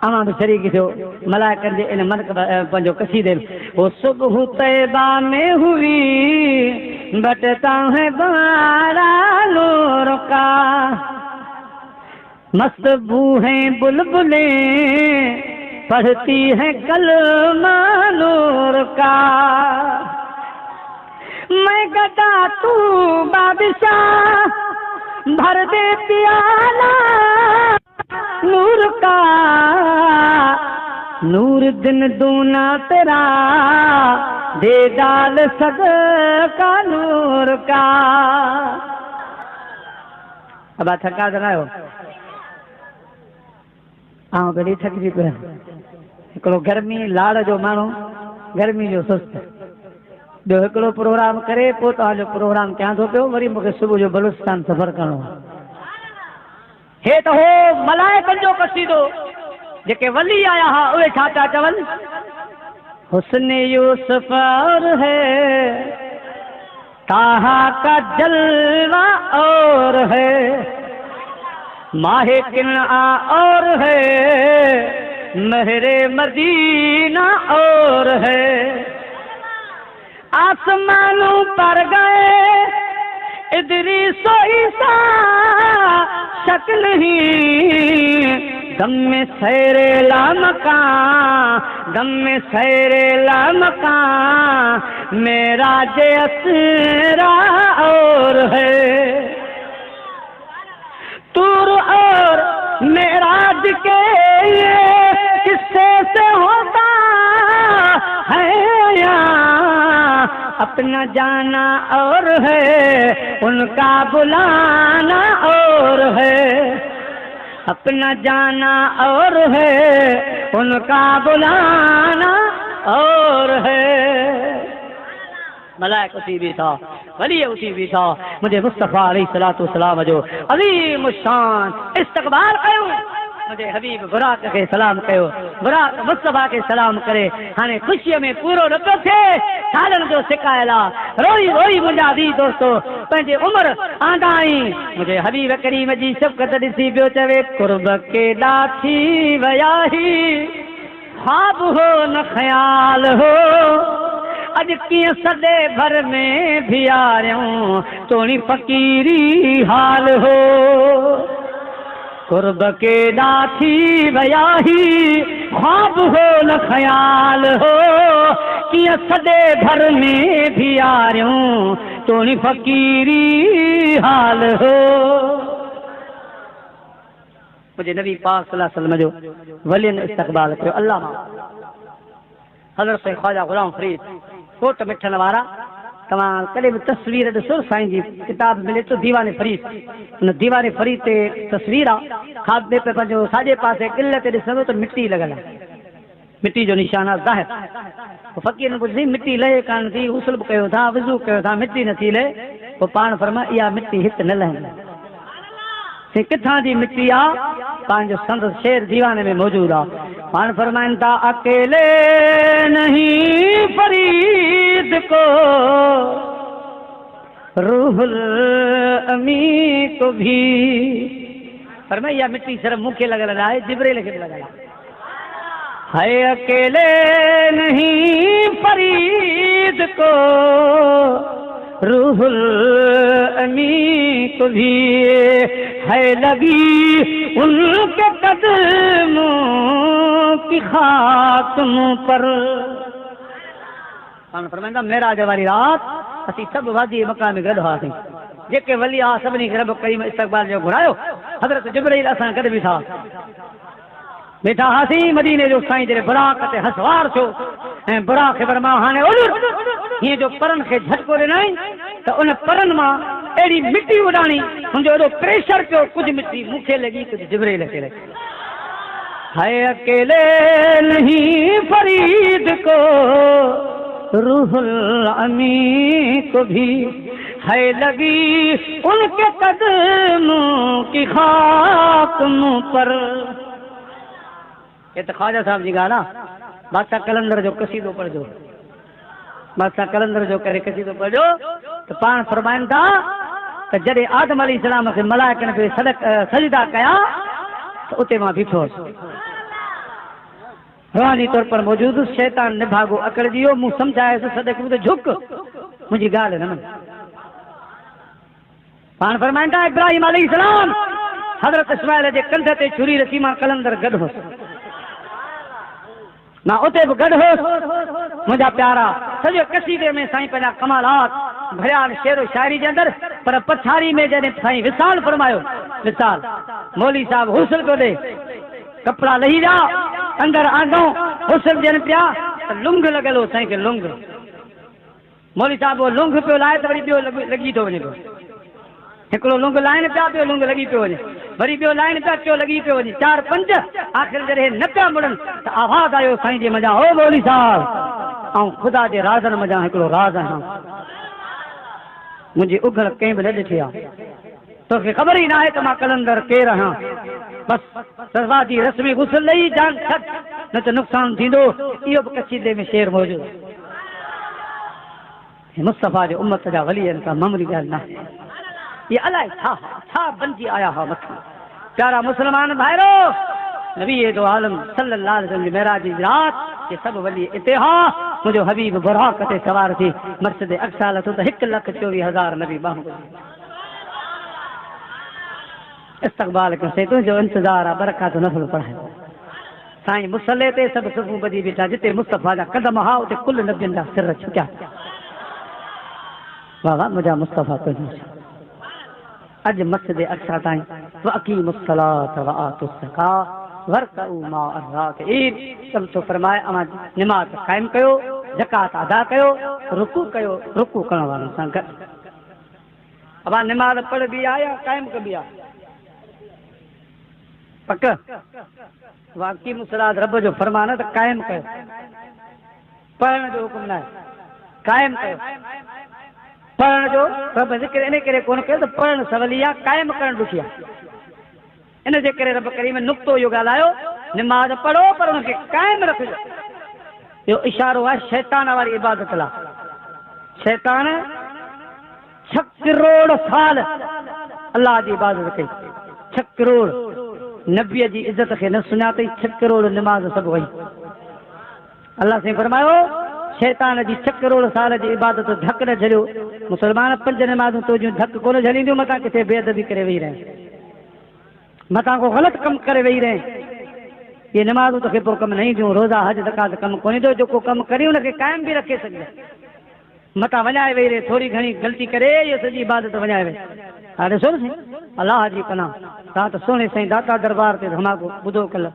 आमा भी शरीक थियो मलाइकन जे इन मन पंजो कसीदे। वो सुबह तैबा में हुई बटता है बाड़ा नूर का, मस्त बूहें बुलबुलें पढ़ती है कलमा नूर का। मैं गदा तू बादशाह भर दे प्याला नूर का, नूर दिन दूना तेरा दे डाल सदका नूर का। अब थका जनायो आऊं कॾहिं थकिजी पियो। हिकिड़ो गर्मी लाड़ जो माण्हू, गर्मी जो सुस्त, ॿियो हिकिड़ो प्रोग्राम करे पोइ तव्हांजो प्रोग्राम कयां थो पियो, वरी मूंखे सुबुह जो बलूचिस्तान सफ़र करिणो आहे। हे तो हो मलाइकन जो कसीदो, जेके वली आया हा उहे छा था चवनि। हुस्न यूसुफ और है, ताहा का जलवा और है, माहे किन्आ और है, महरे मदीना और है। आसमानों पर गए इदरीसो ईसा शक नहीं, गम में सैरे लामकां, गम में सैरे लामकां, मेरा जे असरा और है। तूर और मेराज के ये किस्से से होता है यहाँ, अपना जाना और है उनका बुलाना और है, अपना जाना और है उनका बुलाना और है। मलाइक उसी भी था, वली उसी भी था। मुझे मुस्तफ़ा अलैहिस्सलातु वस्सलाम जो अज़ीम शान इस्तक़बाल कयो, मुझे हबीब बुराक के सलाम कयो, बुराक मुस्तफ़ा के सलाम करे। हाणे ख़ुशीअ में पूरो न पियो थिए, सालनि जो शिकायला रोई रोई मुंहिंजा दी दोस्तो पंहिंजी उमिरि आंदा आई। मुंहिंजे हबीब करीम जी शफ़क़त ॾिसी पियो चवे, कुर्ब केॾा थी विया ही, ख्वाब हो न ख़्याल हो, अॼु कीअं सॼे भर में बीहारियूं तोणी फ़क़ीरी हाल हो। कुर्ब केॾा थी विया ही, ख्वाब हो न ख्याल हो कि सदे भर में भी यारियों तोनी फकीरी हाल हो। मुझे नबी पाक सल्लल्लाहु अलैहि वसल्लम जो वलियन इस्तक़बाल कयो अल्लाह हज़रत ख्वाजा गुलाम फरीद कोट मिठन वारा। तव्हां कॾहिं बि तस्वीर ॾिसो साईं जी किताब मिले तो दीवाने फरीद, उन दीवाने फरीद ते तस्वीर आहे खाधे पे पंहिंजो साॼे पासे किल ते ॾिसंदो त मिट्टी लॻल आहे, मिट्टी जो निशान आहे ज़ाहिर। फ़क़ीर ॿुधी मिट्टी लहे कान थी, गुस्ल बि कयो था, वज़ू कयो था, मिट्टी नथी लहे, पोइ पाण फरमा इहा मिट्टी हिते न लहंदी। किथां जी मिट्टी आहे? पंहिंजो संदसि शेर दीवाने में मौजूद आहे। पाण फरमाइनि था अकेले नहीं फरीद को रूहुल अमी को भी। फरमाया इहा मिट्टी सिर्फ मूंखे लॻल आहे, जिब्रील खे लॻल है। अकेले नहीं फरीद को रूहुल अमी को भी है लगी उनके कदमों की खाक मुँह पर। फरमाईंदा मेराज वारी रात असीं सभु वादी मकाम में गॾु हुआसीं, जेके वली आहे सभिनी खे रब करीम इस्तक़बाल जो घुरायो। हज़रत जिब्रील असां गॾु बीठा वेठा हासीं। मदीने जो साईं जॾहिं बुराक ते हसवार थियो ऐं बुराक खे फरमायो हाणे उॾ। हीअं जो परनि खे झटको ॾिनई त उन परनि मां अहिड़ी मिट्टी उॾाणी, मुंहिंजो एॾो प्रेशर पियो, कुझु मिट्टी मूंखे लॻी, कुझु जिब्रील खे लॻी। है अकेले नहीं फरीद को रूहुल अमी को भी है लगी उनके कदमों की खाक मुँह पर। ये तो ख्वाजा साहब जी ॻाल्हि आहे। बादशाह कलंदर जो कसीदो पढ़जो, बादशाह कलंदर जो करे कसीदो पढ़जो त पाण फरमाइनि था त जॾहिं आदम अलैहिस्सलाम खे मलाइकनि खे सजदा कया त उते मां बीठो हुउसि, रूहानी तौर पर मौजूद। शैतान निभागो अकड़जी वियो, मूं सम्झायुसि सदक में त झुक, मुंहिंजी ॻाल्हि न मन। पाण फरमाइनि था इब्राहिम अलैहिस्सलाम हज़रत इस्माइल जे कंध ते छुरी रखी मां कलंदर गॾु हुउसि, मां उते बि गॾु हुउसि। मुंहिंजा प्यारा सॼो कसीदे में साईं पंहिंजा कमालात भरिया शेरो शाइरी जे अंदरि, पर पछाड़ी में जॾहिं साईं विसाल फरमायो, विसाल मौली साहब हुस्न पियो ॾे, कपिड़ा लही विया, अंदरि आंदो हुस्न ॾियनि पिया त लुंग लॻल हो साईं खे लुंग। मौली साहब उहो लुंग पियो लाहे त वरी ॿियो लॻी थो वञे पियो, हिकिड़ो लुंग लाइनि पिया, ॿियो लुंग लॻी पियो वञे, वरी ॿियो लाइनि पिया, टियों लॻी पियो वञे, 4 5 आख़िर जॾहिं न पिया मुड़नि त आवाज़ आयो साईं जे मज़ा, ओ मौली साहब ऐं ख़ुदा जे राज़नि मज़ा हिकिड़ो राज़ आहियां, मुंहिंजी उघड़ कंहिं बि न ॾिठी आहे, तोखे ख़बर ई न आहे त मां कलंदर केरु आहियां। बसि सरवादी रस्मी गुस्ल लही जान छॾ, न त नुक़सानु थींदो। इहो बि कसीदे में शेर मौजूदु। मुस्तफ़ा जे उम्मत जा वली आहिनि का मामूली ॻाल्हि न आहे। ये अलाए छा बंजी आया हा मथां। प्यारा मुसलमान भाइरो, नबी दो आलम सल्लल्लाहु अलैहि वसल्लम जी मेराज जी रात ये सभु वली इते हा। मुंहिंजो हबीब बुराक ते सवार थी मस्जिद अक्सा लथो त 1,24,000 नबी बाहूं इस्तक़बाल कयोसीं। तुंहिंजो इंतज़ार आहे, बरक़ात नफ़ल पढ़ाए साईं मुसले ते सभु सुबुह ॿधी बीठा, जिते मुस्तफ़ा जा कदम हा उते कुल नबियनि जा सिर छुटिया। वाह वाह मुंहिंजा मुस्तफ़ा तुंहिंजो अॼु मस्जिद अक्सा ताईं वअक़ीमुस्सलात वआतुज़्ज़कात वरकऊ मअर राकिईन सभु तो फरमाए अमा नमाज़ क़ाइमु कयो, ज़कात अदा कयो, रुकू कयो, रुकू करण वारनि सां गॾु। अबा नमाज़ पढ़बी आहे या क़ाइमु कबी आहे? पक वअक़ीमुस्सलात रब जो फरमान त क़ाइमु कयो, पढ़ण जो हुकुम न आहे, क़ाइमु कयो। पढ़ण जो रब ज़िक्र इन करे कोन कयो त पढ़णु सवली आहे, क़ाइमु करणु ॾुखी आहे। इन जे करे रब करीम नुक़्तो इहो ॻाल्हायो, निमाज़ पढ़ो पर हुनखे क़ाइमु रखिजो। इहो इशारो आहे शैतान वारी इबादत लाइ। शैतान 6 करोड़ साल अलाह जी इबादत कई, 6 करोड़ नबीअ जी इज़त खे न सुञातई, 6 करोड़ निमाज़ सभु वई। अलाह साईं फरमायो शैतान जी 6 करोड़ साल जी इबादत धक न झलियो। मुसलमान 5 नमाज़ूं तुंहिंजूं धक कोन झलींदियूं, मथां किथे बेअदबी करे वेही रहे, मथां को ग़लति कमु करे वेही रहे। ये नमाज़ तो के कम नहीं दियूं रोज़ा हज ज़कात कम कोन्हे थो जो कम करे उनके कायम भी रखे सघे मता वञाए वेही रहे थोड़ी घणी ग़लती करे ये सॼी इबादत वञाए वे हा ॾिसो न साईं अलाह जी पनाह तव्हां त सुहिणे साईं दाता दरबार ते धमाको ॿुधो कल्ह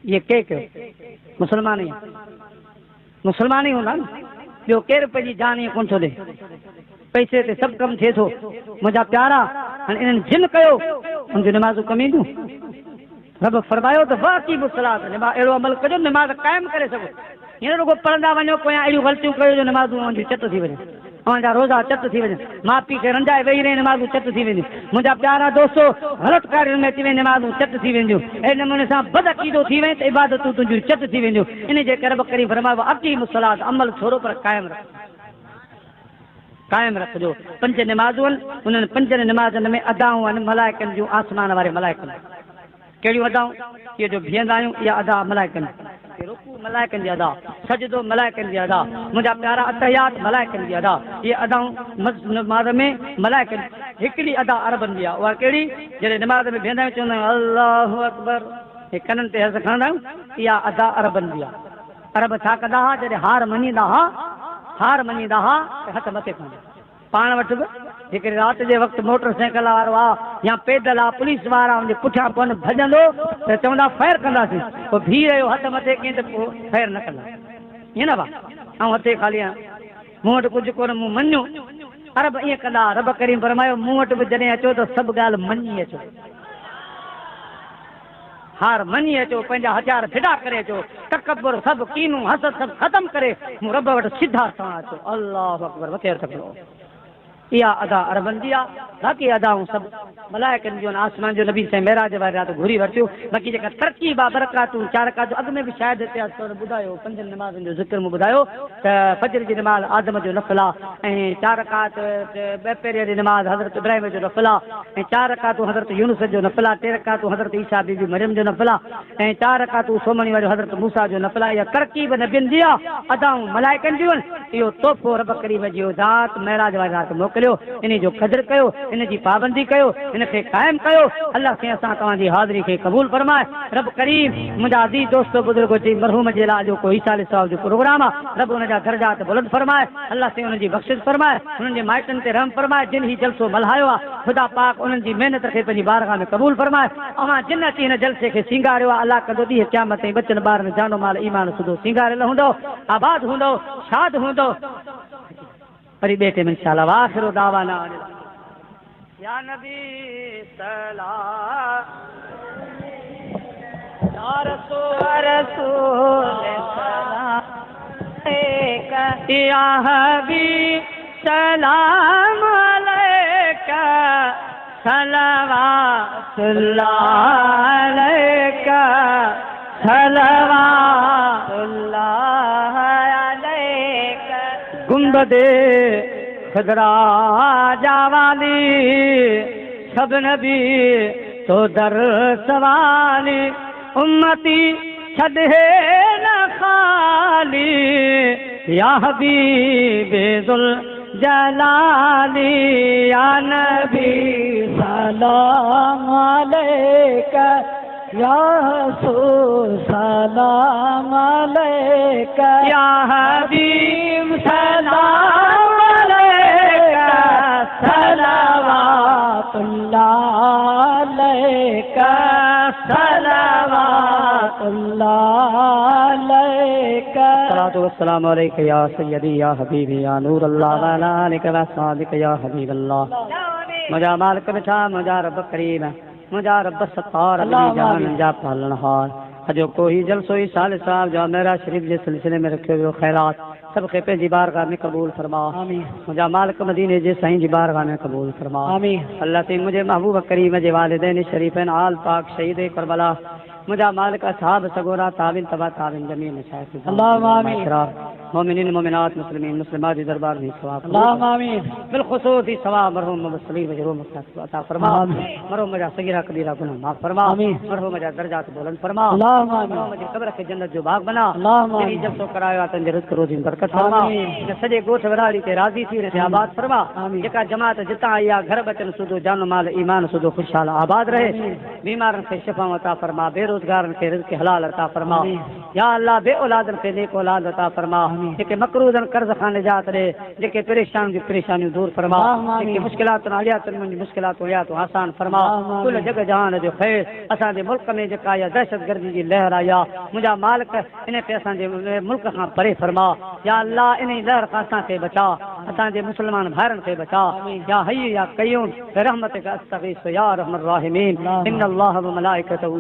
ये के कयो मुसलमान ही हूंदा न ॿियो केरु पंहिंजी जान ईअं कोन थो ॾे पैसे ते सभु कमु थिए थो मुंहिंजा प्यारा हाणे इन्हनि जिन कयो उनजूं निमाज़ूं कम ईंदियूं रब फरमायो त बाक़ी मुसलात अहिड़ो अमल कजो निमाज़ क़ाइमु करे सघो हींअर रुगो पढ़ंदा वञो पोयां अहिड़ियूं ग़लतियूं कयो जो निमाज़ूं जी चट थी वञे अव्हांजा रोज़ा चट थी वञे माउ पीउ खे रंजाए वेही रहे निमाज़ूं चट थी वेंदियूं मुंहिंजा प्यारा दोस्तो ग़लति कार्यनि में अची वञे निमाज़ूं चट थी वेंदियूं अहिड़े नमूने सां बदअक़ीदो थी वञे त इबादतूं तुंहिंजियूं चट थी वेंदियूं इन जे करे करी फरमायो अकी मुसलात अमल थोरो पर क़ाइमु रखिजो पंज निमाज़ूं आहिनि उन्हनि पंजनि निमाज़नि में अदाऊं आहिनि मलाइकनि जूं आसमान वारे मलाइकनि कहिड़ियूं अदाऊं इहे जो बीहंदा आहियूं इहा अदा मलाइकनि रुकू मलाइकनि जी अदा सजदो मलाइकनि जी अदा मुंहिंजा प्यारा अतहियात मलाइकनि जी अदा इहे अदाऊं नमाज़ में मलाइकनि हिकिड़ी अदा अरबनि जी आहे उहा कहिड़ी जॾहिं नमाज़ में बीहंदा आहियूं चवंदा आहियूं अल्लाहु अकबर हे कननि ते हथ खणंदा आहियूं इहा अदा अरबनि जी आहे अरब छा कंदा हुआ जॾहिं हार मञींदा हुआ त हथ मथे खणंदा पाण वटि बि हिकिड़ी राति जे वक़्तु मोटर साइकिल वारो आहे या पैदल आहे पुलिस वारा हुनजे पुठियां कोन भॼंदो त चवंदा फैर कंदासीं पोइ बीह रहियो हथ मथे कई त पोइ फैर न कंदा ईअं न भाउ ऐं हथे ख़ाली मूं वटि कुझु कोन मूं मञियो अरब ईअं कंदा रब करीम फरमायो मूं वटि बि जॾहिं अचो त सभु ॻाल्हि मञी अचो हार मञी अचो पंहिंजा हथियार फिदा करे अचो तकबर सभु कीनूं हसद सभु ख़तमु करे मूं रब वटि सिधा तव्हां अचो अल्लाहु अकबर मथे हथ खणो इहा अदा अरबनि जी आहे बाक़ी अदाऊं सभु मलाइकनि जूं आसमान जो नबी साईं महिराज वारी राति घुरी वरितियूं बाक़ी जेका तरक़ीब आहे बरकातूं चार रकातूं अॻु में बि शायदि इतिहास ॿुधायो पंजनि निमाज़नि जो ज़िक्र मूं ॿुधायो त फजर जी निमाज़ आदम जो नफ़िल आहे ऐं चार रकात ॿ पहिरीं वारी निमाज़ हज़रत इब्राहिम जो नफ़िल आहे ऐं चार रकातूं हज़रत यूनुस जो नफ़िल आहे टे रकातूं हज़रत ईसा बीबी मरियम जो नफ़िल आहे ऐं चार रकातूं सोमणी वारो हज़रत मूसा जो नफ़िल आहे इहा तरक़ीब नबियुनि जी आहे अदाऊं मलाइकनि जूं आहिनि इहो तोहफ़ो रब करीम जो ज़ात महिराज वारी राति मोकिलियो इन जो क़दुरु कयो इन जी पाबंदी कयो इनखे क़ाइमु कयो अल्लाह साईं असां तव्हांजी हाज़िरी खे क़बूल फरमाए रब करीम मुंहिंजा अज़ीज़ दोस्तो बुज़ुर्ग जी मरहूम जे लाइ जो कोई ईसाल साहब जो प्रोग्राम आहे रब उनजा दर्जात बुलंद फरमाए अल्लाह साईं उनजी बख़्शिश फरमाए उन्हनि जे माइटनि ते रहम फरमाए जिन ही जलसो मल्हायो आहे ख़ुदा पाक उन्हनि जी महिनत खे पंहिंजी बारगाह में क़बूल फरमाए अवां जिन अची हिन जलसे खे सींगारियो आहे अल्लाह कंदो ॾींहुं क़यामत ताईं बचनि ॿारनि जानो माल ईमान सुधो सींगारियल हूंदो आबाद हूंदो शाद हूंदो वरी ॿिए टाइम इंशाअल्लाह वाखिर दावाना या नबी सलाम या रसूल सलाम या हबीब सलाम अलैका सलवातुल्लाह अलैका सलवातुल्लाह अलैका गुंबदे खदरा जावाली सब नबी तो दर सवाली उम्मती छदे न खाली या हबीबे जुल जलाली या नबी सलाम अलैका या रसूल सलाम अलैका या हबीब सलाम अलैका सलवातुल्लाह अलैका सलवातुल्लाह अलैका सलातु वस्सलामु अलैका या सय्यदी या हबीबी या नूर अल्लाह व अला आलिका व अस्हाबिका या हबीब अल्लाह मुंहिंजा मालिक मिठा मुंहिंजा रब करीम मुंहिंजा रब सत्तार अली जान जा पालनहार अॼो कोई जलसो ई साल साहब जा मेरा शरीफ जे सिलसिले में रखियो वियो ख़ैरात सभु खे पंहिंजी बारगाह में क़बूल फरमा मुंहिंजा मालिक मदीने जे साईं जी बारगाह में क़बूल फरमा अल्लाह से मुंहिंजे महबूब करीम जे वालिदैन शरीफ़न आल पाक शहीद करबला मुंहिंजा मालिक असहाब सगोरा ताबिन तबा ताबिन जमीन शाइख़ अल्लाह आमीन मोमिनीन मोमिनात मुस्लिमीन मुस्लिमात के दरबार में सवाब अल्लाहुम्मा आमीन। बिलखुसूस ही सवाब मरहूम मुस्लिम मजरूम अता फरमा। मरहूम मजा सगीरा कबीरा गुनाह माफ फरमा। मरहूम मजा दर्जात बुलंद फरमा। अल्लाहुम्मा आमीन। मरहूम मजी कब्र के जन्नत जो बाग बना। अल्लाहुम्मा तेरी जब तो कराया तंजे रिज़्क़ रोज़ी बरकत फरमा। ने सजे गोठ वराड़ी ते राजी थी ने आबाद फरमा। जेका जमात जिता आया घर बचन सुदो जान माल ईमान सुदो खुशहाल आबाद रहे। बीमारन के शिफा अता फरमा। बेरोजगारन के रिज़्क़ हलाल अता फरमा। या अल्लाह बे औलादन के नेक औलाद अता फरमा। जेके मकरूदन कर्ज खां निजात दे। जेके परेशान की परेशानियां दूर फरमा। जेके मुश्किलात आलियात मुश्किलात या तो आसान फरमा। कुल जग जहान जो खैर असा दे मुल्क में जेका या दहशतगर्दी की लहर आया मुझा मालिक इन पे असा दे मुल्क खां परे फरमा। या अल्लाह इन लहर खां असा के बचा। असा दे मुसलमान भाइरन के बचा। या हय्य या कय्यूम रहमतिक अस्तगीस या रहमर राहिमीन। इन्नल्लाह व मलाइकतहु